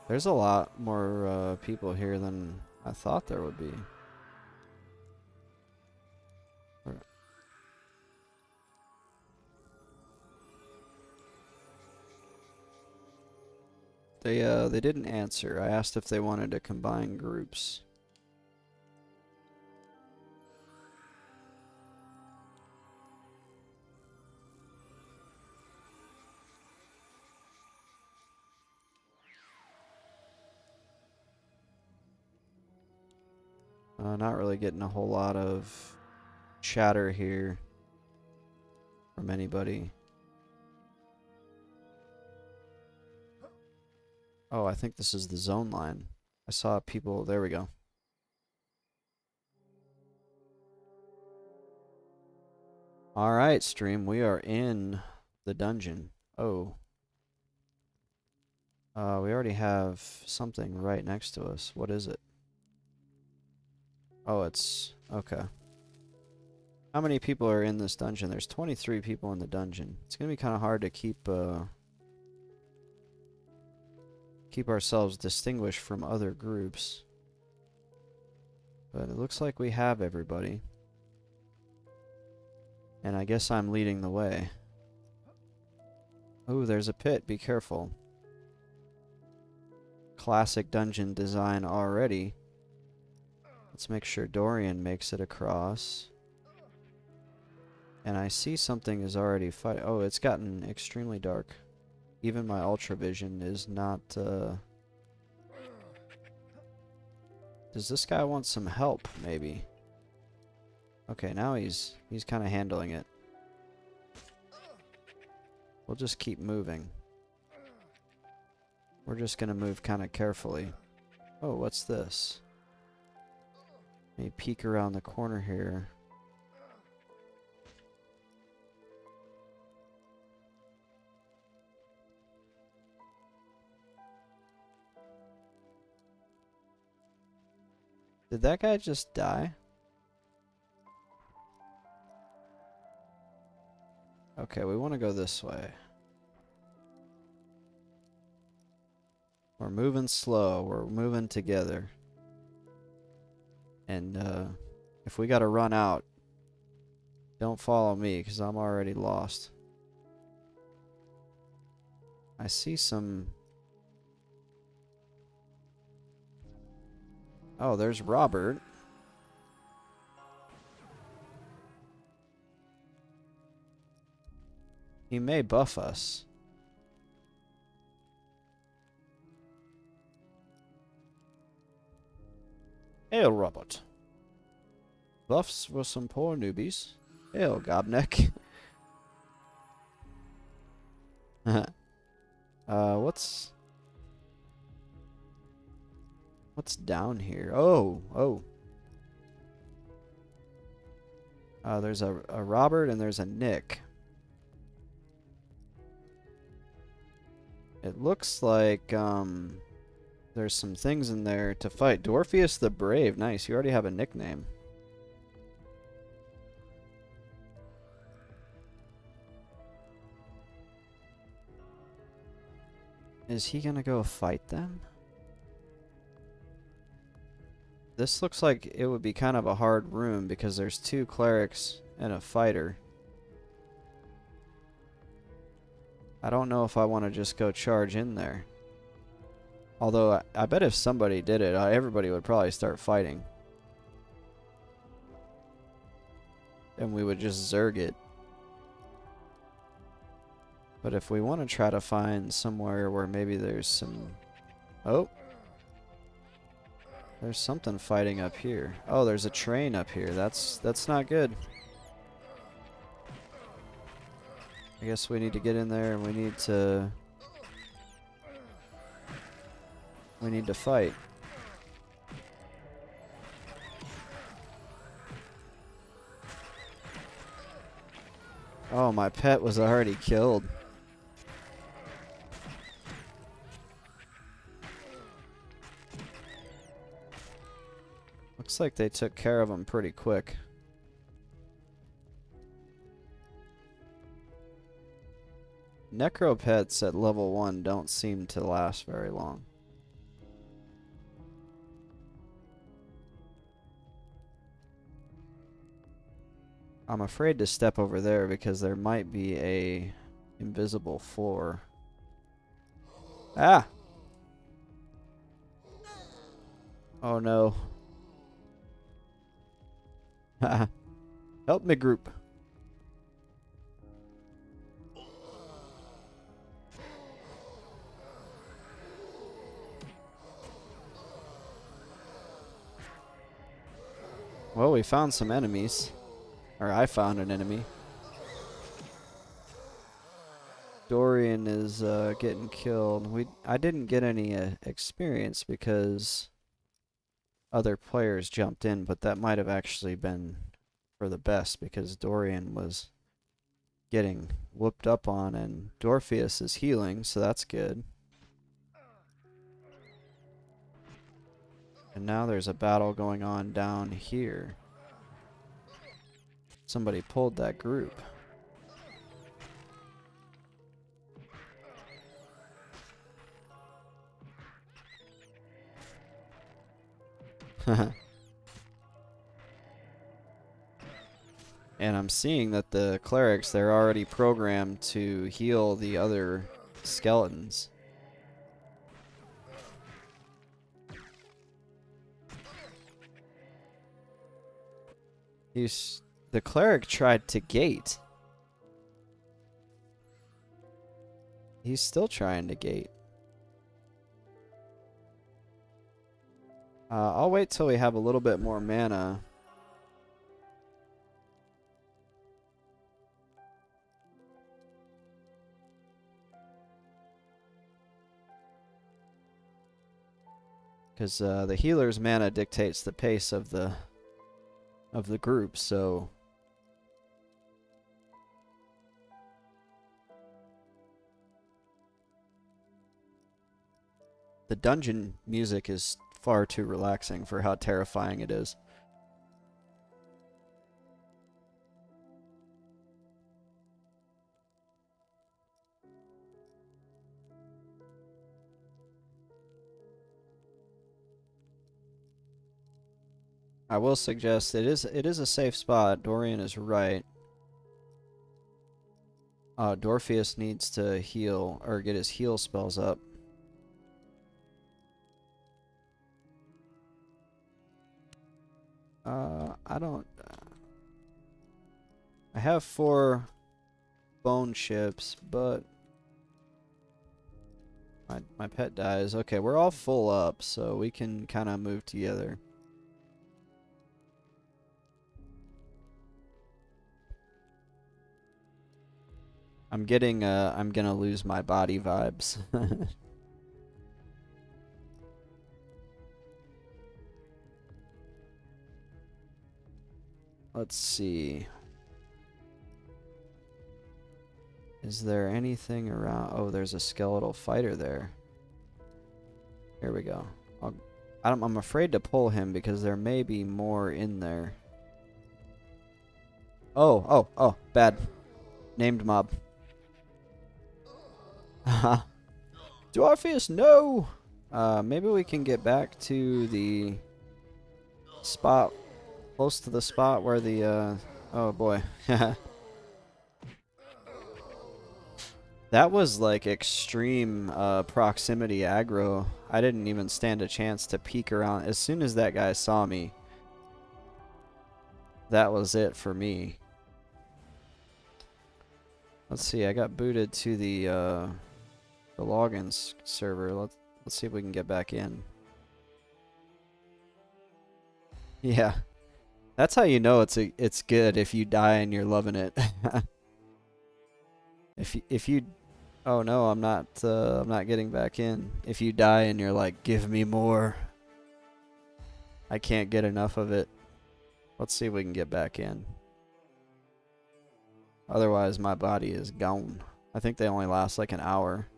There's a lot more people here than I thought there would be. They didn't answer. I asked if they wanted to combine groups. Not really getting a whole lot of chatter here from anybody. Oh, I think this is the zone line. I saw people. There we go. Alright, stream. We are in the dungeon. Oh. We already have something right next to us. What is it? Oh, it's... Okay. How many people are in this dungeon? There's 23 people in the dungeon. It's gonna be kind of hard to keep ourselves distinguished from other groups. But it looks like we have everybody. And I guess I'm leading the way. Oh, there's a pit. Be careful. Classic dungeon design already. Let's make sure Dorian makes it across. And I see something is already fighting. Oh, it's gotten extremely dark. Even my ultra vision is not, Does this guy want some help, maybe? Okay, now he's kind of handling it. We'll just keep moving. We're just gonna move kind of carefully. Oh, what's this? Let me peek around the corner here. Did that guy just die? Okay, we want to go this way. We're moving slow. We're moving together. And if we gotta run out, don't follow me because I'm already lost. I see some... Oh, there's Robert. He may buff us. Hail, Robert. Buffs for some poor newbies. Hail, Gobneck. What's down here? Oh. There's a Robert and there's a Nick. It looks like, there's some things in there to fight. Dorpheus the Brave. Nice, you already have a nickname. Is he gonna go fight them? This looks like it would be kind of a hard room because there's 2 clerics and a fighter. I don't know if I want to just go charge in there. Although, I bet if somebody did it, everybody would probably start fighting. And we would just zerg it. But if we want to try to find somewhere where maybe there's some... Oh! There's something fighting up here. Oh, there's a train up here. That's not good. I guess we need to get in there and we need to fight. Oh, my pet was already killed. Looks like they took care of him pretty quick. Necro pets at level 1 don't seem to last very long. I'm afraid to step over there because there might be a invisible floor. Ah! Oh no. Help me, group. Well, we found some enemies. Or I found an enemy. Dorian is getting killed. I didn't get any experience because other players jumped in, but that might have actually been for the best because Dorian was getting whooped up on and Dorpheus is healing, so that's good. And now there's a battle going on down here. Somebody pulled that group. And I'm seeing that the clerics, they're already programmed to heal the other skeletons. The cleric tried to gate. He's still trying to gate. I'll wait till we have a little bit more mana. Because the healer's mana dictates the pace of the group, so the dungeon music is far too relaxing for how terrifying it is. I will suggest it is a safe spot. Dorian is right. Dorpheus needs to heal or get his heal spells up. I don't. I have 4 bone chips, but my pet dies. Okay, we're all full up, so we can kind of move together. I'm getting I'm gonna lose my body vibes. Let's see. Is there anything around? Oh, there's a skeletal fighter there. Here we go. I'm afraid to pull him because there may be more in there. Oh, bad. Named mob. Dwarfius, no! Maybe we can get back to the spot, close to the spot where the, oh boy. That was like extreme proximity aggro. I didn't even stand a chance to peek around. As soon as that guy saw me, that was it for me. Let's see, I got booted to the logins server. Let's see if we can get back in. Yeah. That's how you know it's good if you die and you're loving it. if you oh no, I'm not getting back in. If you die and you're like, give me more. I can't get enough of it. Let's see if we can get back in. Otherwise my body is gone. I think they only last like an hour.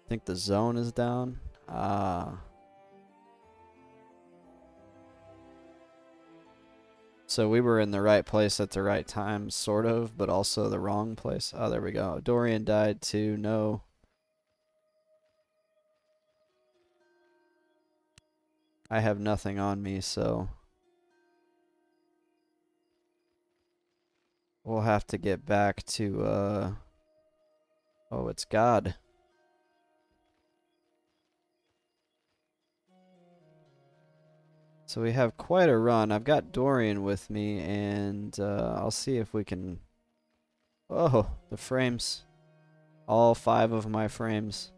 I think the zone is down. So we were in the right place at the right time, sort of, but also the wrong place. Oh, there we go. Dorian died too. No. I have nothing on me, so we'll have to get back to, oh, it's God. So we have quite a run. I've got Dorian with me, and I'll see if we can... Oh, the frames. All 5 of my frames.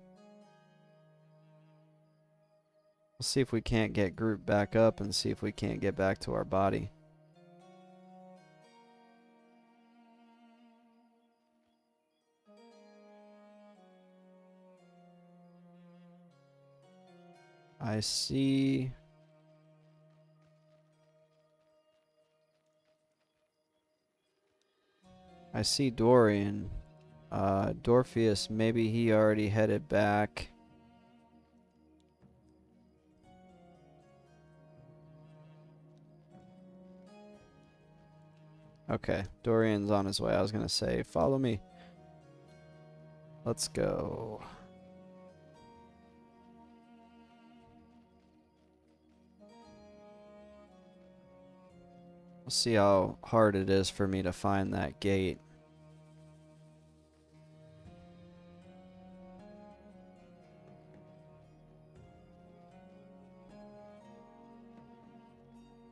We'll see if we can't get grouped back up and see if we can't get back to our body. I see... I see Dorian. Dorpheus, maybe he already headed back. Okay, Dorian's on his way. I was gonna say, follow me. Let's go. We'll see how hard it is for me to find that gate.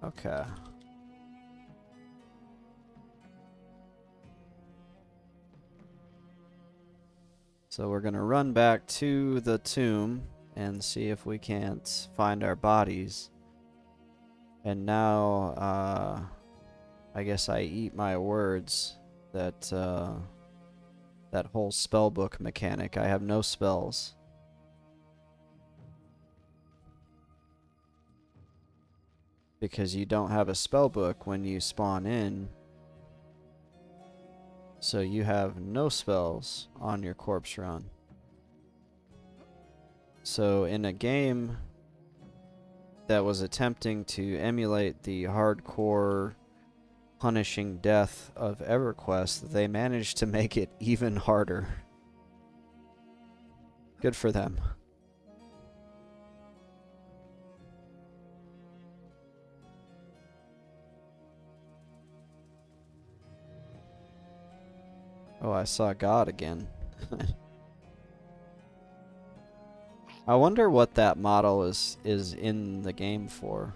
Okay. So we're gonna run back to the tomb and see if we can't find our bodies. And now, I guess I eat my words that, that whole spellbook mechanic. I have no spells. Because you don't have a spellbook when you spawn in. So you have no spells on your corpse run. So in a game that was attempting to emulate the hardcore punishing death of EverQuest, they managed to make it even harder. Good for them. Oh, I saw God again. I wonder what that model is in the game for.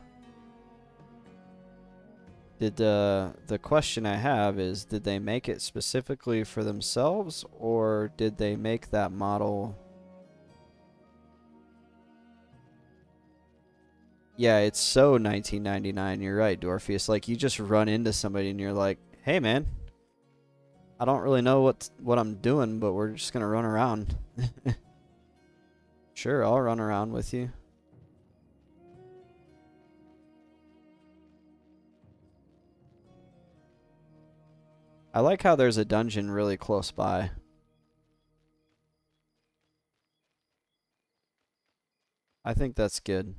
Did the question I have is, did they make it specifically for themselves, or did they make that model? Yeah, it's so 1999. You're right, Dorpheus. Like, you just run into somebody and you're like, "Hey, man, I don't really know what I'm doing, but we're just gonna run around." Sure, I'll run around with you. I like how there's a dungeon really close by. I think that's good.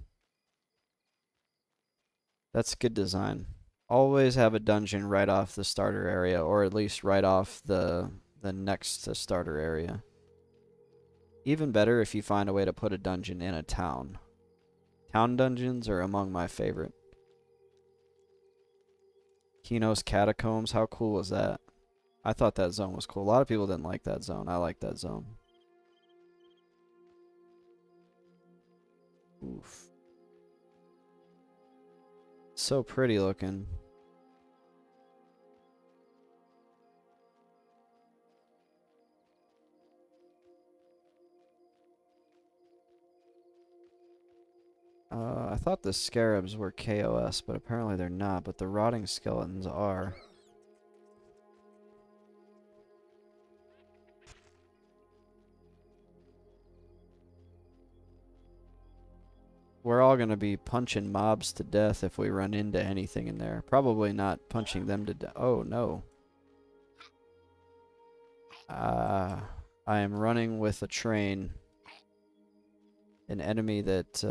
That's good design. Always have a dungeon right off the starter area, or at least right off the next to starter area. Even better if you find a way to put a dungeon in a town. Town dungeons are among my favorite. Kino's Catacombs, how cool was that? I thought that zone was cool. A lot of people didn't like that zone. I like that zone. Oof. So pretty looking. I thought the scarabs were KOS, but apparently they're not, but the rotting skeletons are. We're all gonna be punching mobs to death if we run into anything in there. Probably not punching them to death. Oh, no. I am running with a train. An enemy that,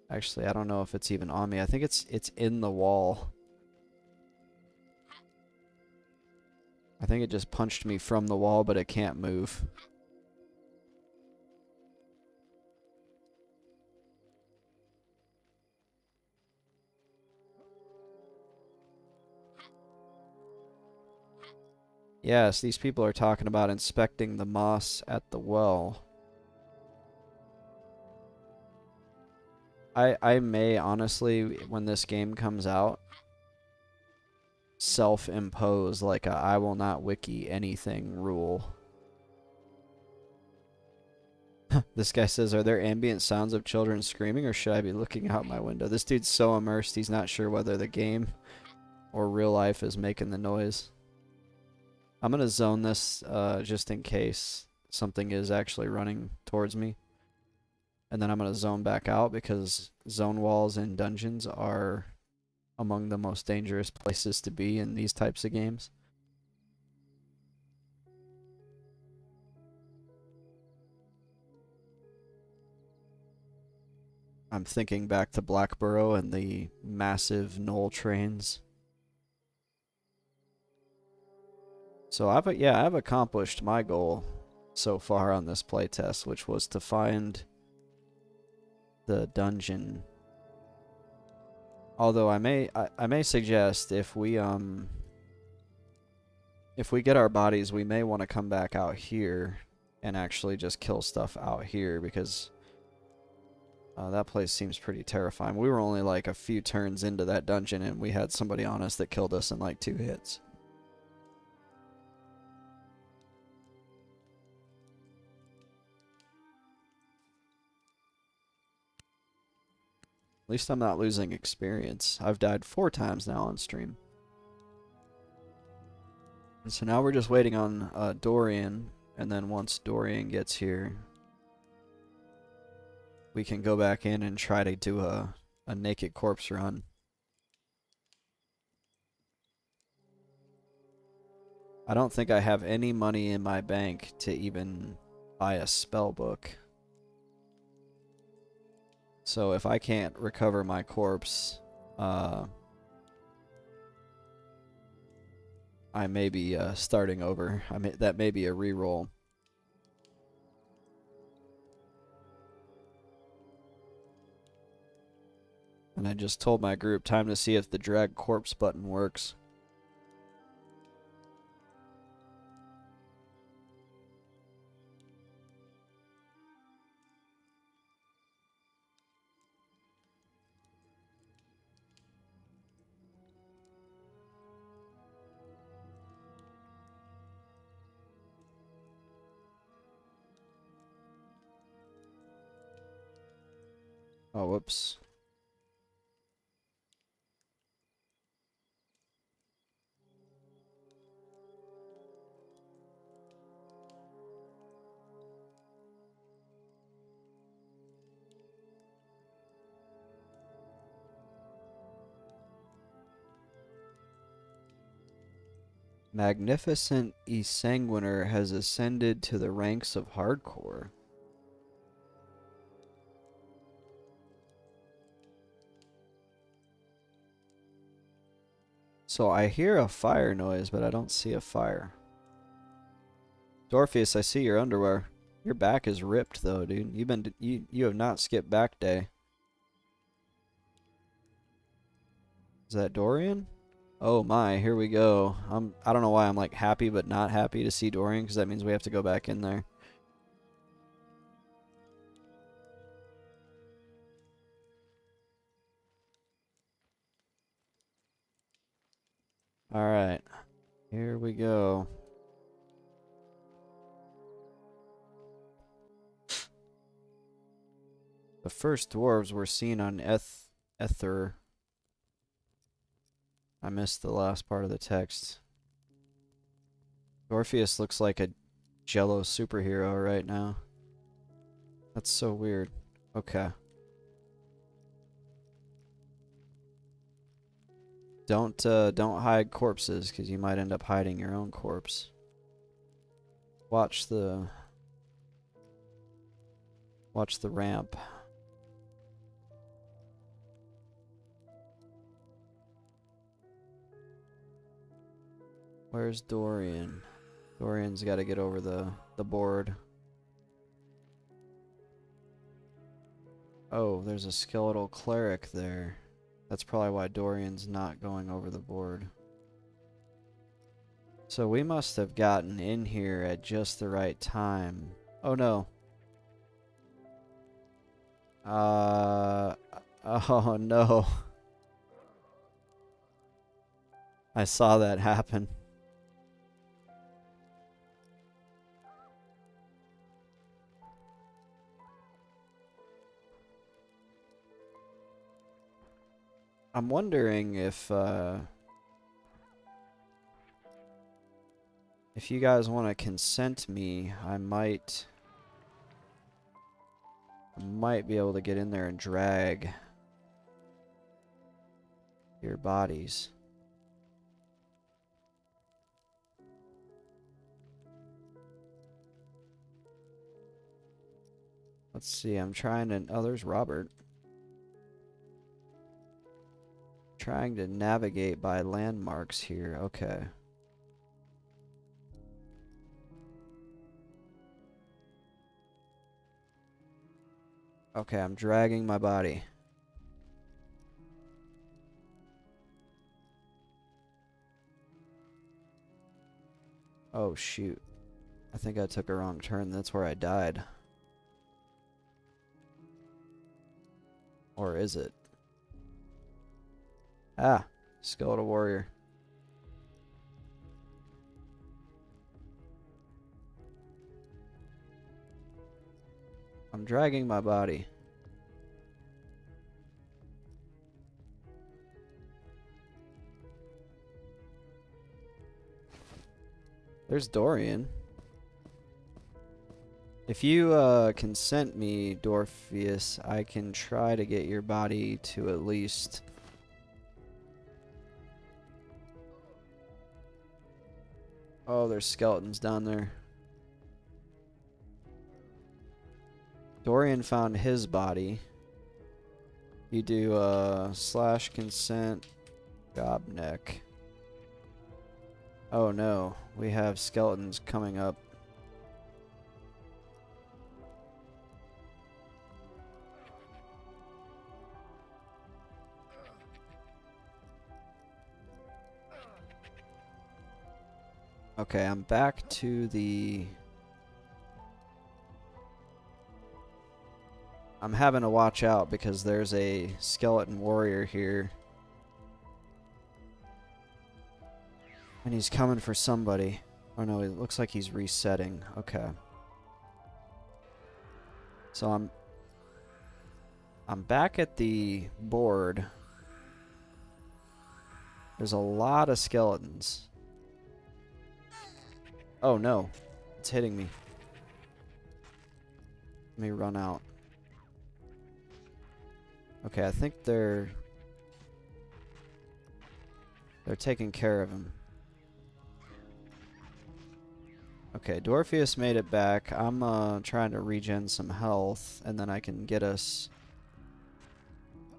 actually, I don't know if it's even on me. I think it's in the wall. I think it just punched me from the wall, but it can't move. Yes, these people are talking about inspecting the moss at the well. I may honestly, when this game comes out, self-impose like a I will not wiki anything rule. This guy says, are there ambient sounds of children screaming, or should I be looking out my window? This dude's so immersed, he's not sure whether the game or real life is making the noise. I'm going to zone this just in case something is actually running towards me. And then I'm going to zone back out, because zone walls in dungeons are among the most dangerous places to be in these types of games. I'm thinking back to Blackborough and the massive knoll trains. So I've accomplished my goal so far on this playtest, which was to find the dungeon. Although I may suggest, if we get our bodies, we may want to come back out here and actually just kill stuff out here, because that place seems pretty terrifying. We were only like a few turns into that dungeon and we had somebody on us that killed us in like 2 hits. At least I'm not losing experience. I've died 4 times now on stream. And so now we're just waiting on Dorian, and then once Dorian gets here, we can go back in and try to do a naked corpse run. I don't think I have any money in my bank to even buy a spell book. So if I can't recover my corpse, I may be starting over. That may be a reroll. And I just told my group, time to see if the drag corpse button works. Oh, whoops. Magnificent Esanguiner has ascended to the ranks of hardcore. So I hear a fire noise, but I don't see a fire. Dorpheus, I see your underwear. Your back is ripped though, dude. You have not skipped back day. Is that Dorian? Oh my, here we go. I don't know why I'm like happy but not happy to see Dorian, because that means we have to go back in there. Alright. Here we go. The first dwarves were seen on Ether. I missed the last part of the text. Orpheus looks like a Jello superhero right now. That's so weird. Okay. Don't hide corpses, because you might end up hiding your own corpse. Watch the ramp. Where's Dorian? Dorian's got to get over the board. Oh, there's a skeletal cleric there. That's probably why Dorian's not going over the board. So we must have gotten in here at just the right time. Oh no. Oh no. I saw that happen. I'm wondering if you guys want to consent me, I might be able to get in there and drag your bodies. Let's see, I'm trying to... Oh, there's Robert. Trying to navigate by landmarks here. Okay. Okay, I'm dragging my body. Oh, shoot. I think I took a wrong turn. That's where I died. Or is it? Ah, Skeletal Warrior. I'm dragging my body. There's Dorian. If you consent me, Dorpheus, I can try to get your body to at least... Oh, there's skeletons down there. Dorian found his body. You do slash consent Gobneck. Oh no, we have skeletons coming up. Okay, I'm back to the... I'm having to watch out because there's a skeleton warrior here. And he's coming for somebody. Oh no, it looks like he's resetting. Okay. So I'm back at the board. There's a lot of skeletons. Oh no, it's hitting me. Let me run out. Okay, I think they're taking care of him. Okay, Dorpheus made it back. I'm trying to regen some health, and then I can get us...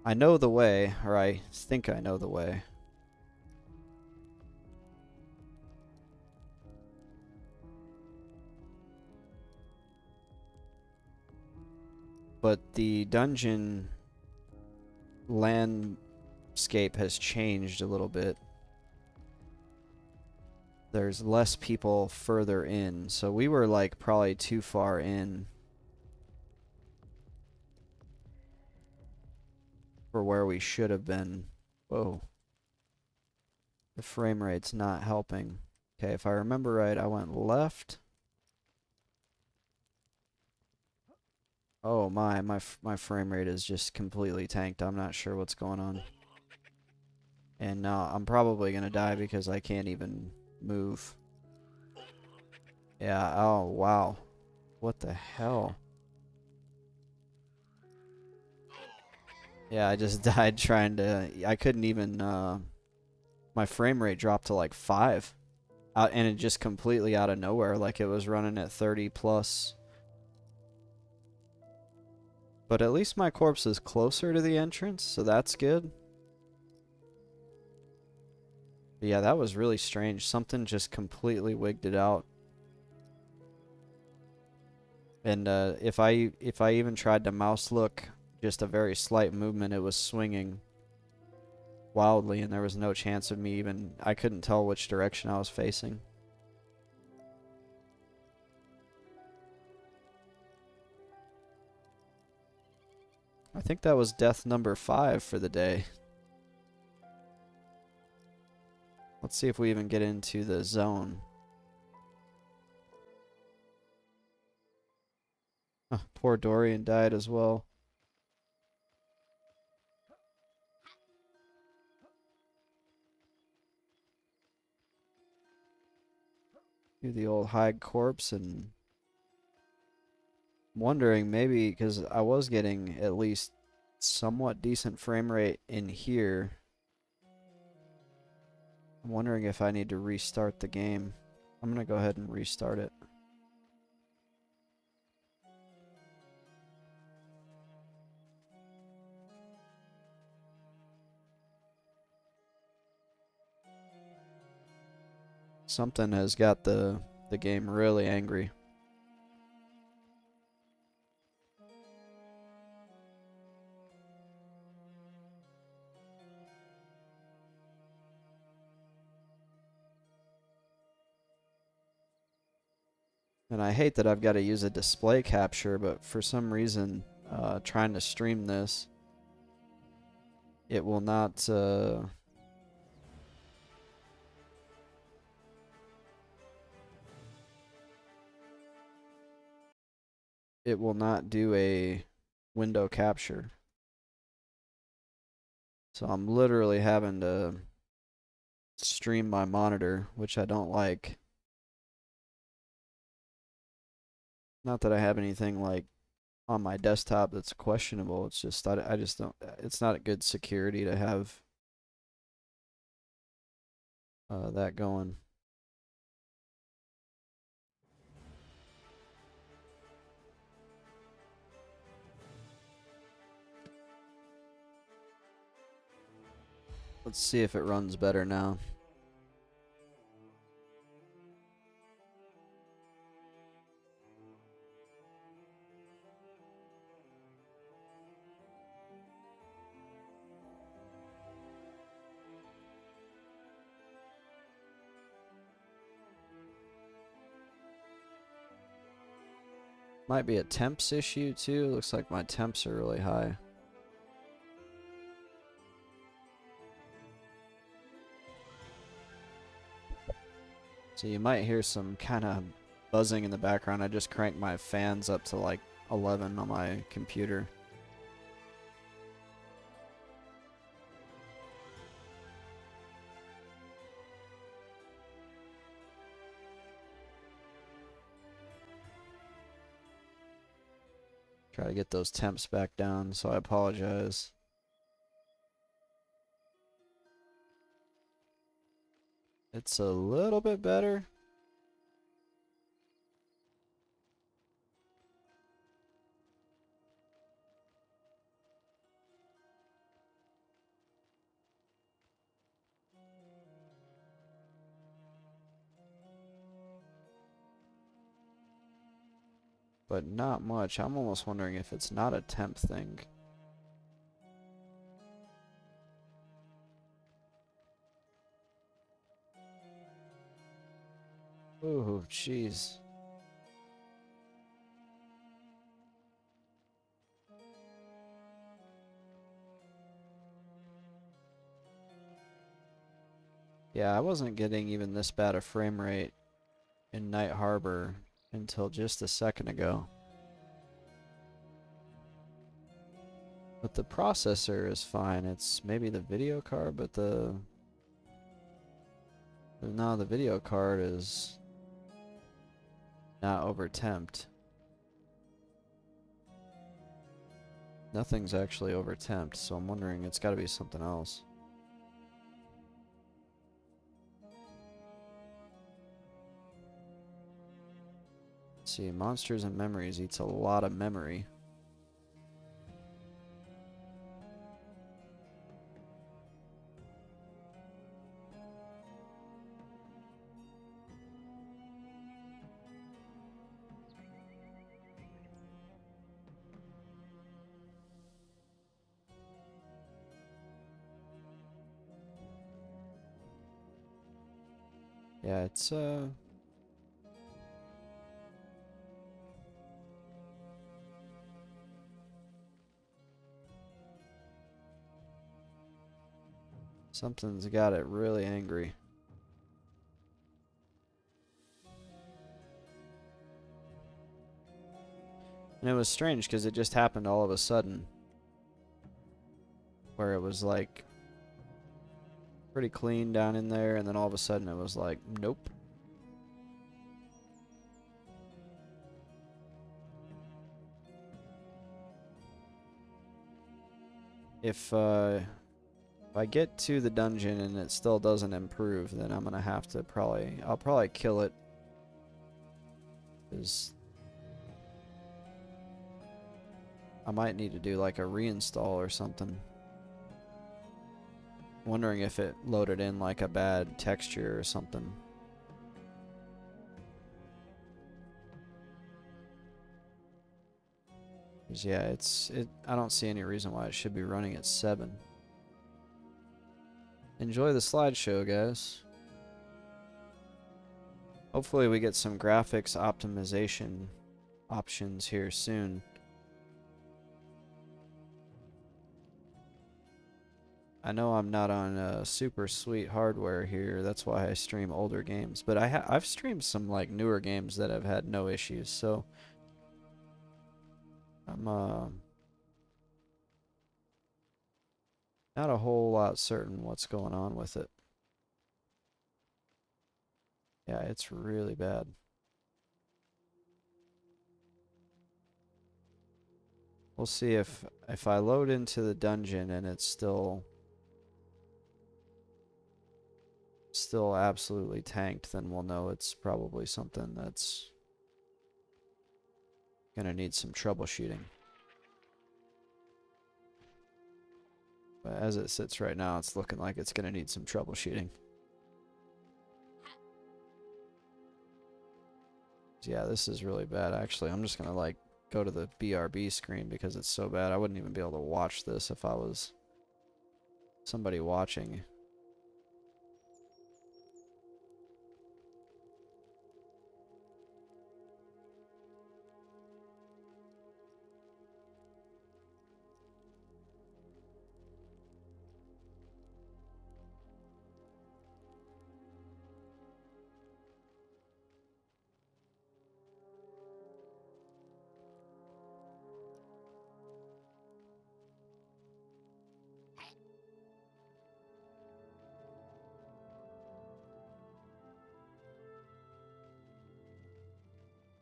I know the way, or I think I know the way. But the dungeon landscape has changed a little bit. There's less people further in, so we were like probably too far in for where we should have been. Whoa. The frame rate's not helping. Okay, if I remember right, I went left. Oh my frame rate is just completely tanked. I'm not sure what's going on. And now I'm probably gonna die because I can't even move. Yeah, oh wow. What the hell? Yeah, I just died trying to... I couldn't even... my frame rate dropped to like 5. And it just completely out of nowhere, like it was running at 30 plus. But at least my corpse is closer to the entrance, so that's good. But yeah, that was really strange. Something just completely wigged it out. And if I even tried to mouse look, just a very slight movement, it was swinging wildly, and there was no chance of me even... I couldn't tell which direction I was facing. I think that was death number 5 for the day. Let's see if we even get into the zone. Poor Dorian died as well. Do the old hide corpse, and wondering maybe because I was getting at least somewhat decent frame rate in here. I'm wondering if I need to restart the game. I'm gonna go ahead and restart it. Something has got the game really angry. And I hate that I've got to use a display capture, but for some reason, trying to stream this, it will not... it will not do a window capture. So I'm literally having to stream my monitor, which I don't like. Not that I have anything like on my desktop that's questionable. It's just I just don't. It's not a good security to have that going. Let's see if it runs better now. Might be a temps issue too. Looks like my temps are really high. So you might hear some kind of buzzing in the background. I just cranked my fans up to like 11 on my computer. Try to get those temps back down, so I apologize. It's a little bit better. But not much. I'm almost wondering if it's not a temp thing. Ooh, jeez. Yeah, I wasn't getting even this bad a frame rate in Night Harbor until just a second ago. But the processor is fine. It's maybe the video card, but no, the video card is not over temped. Nothing's actually over temped, so I'm wondering it's got to be something else. Let's see, Monsters and Memories eats a lot of memory. Yeah, it's something's got it really angry. And it was strange because it just happened all of a sudden. Where it was like pretty clean down in there, and then all of a sudden it was like, nope. If I get to the dungeon and it still doesn't improve, then I'm gonna have to I'll probably kill it. 'Cause I might need to do like a reinstall or something. Wondering if it loaded in like a bad texture or something. 'Cause yeah, I don't see any reason why it should be running at 7. Enjoy the slideshow, guys. Hopefully we get some graphics optimization options here soon. I know I'm not on super sweet hardware here. That's why I stream older games. But I've streamed some like newer games that have had no issues. So I'm not a whole lot certain what's going on with it. Yeah, it's really bad. We'll see if I load into the dungeon and it's still absolutely tanked, then we'll know it's probably something that's gonna need some troubleshooting. But as it sits right now, it's looking like it's gonna need some troubleshooting. Yeah, this is really bad. Actually, I'm just gonna like go to the BRB screen because it's so bad. I wouldn't even be able to watch this if I was somebody watching.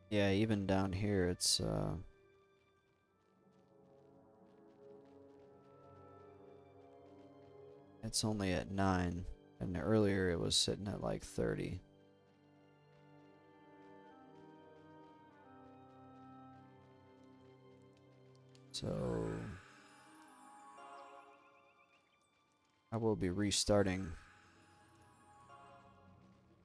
Yeah, even down here it's only at 9, and earlier it was sitting at like 30. So I will be restarting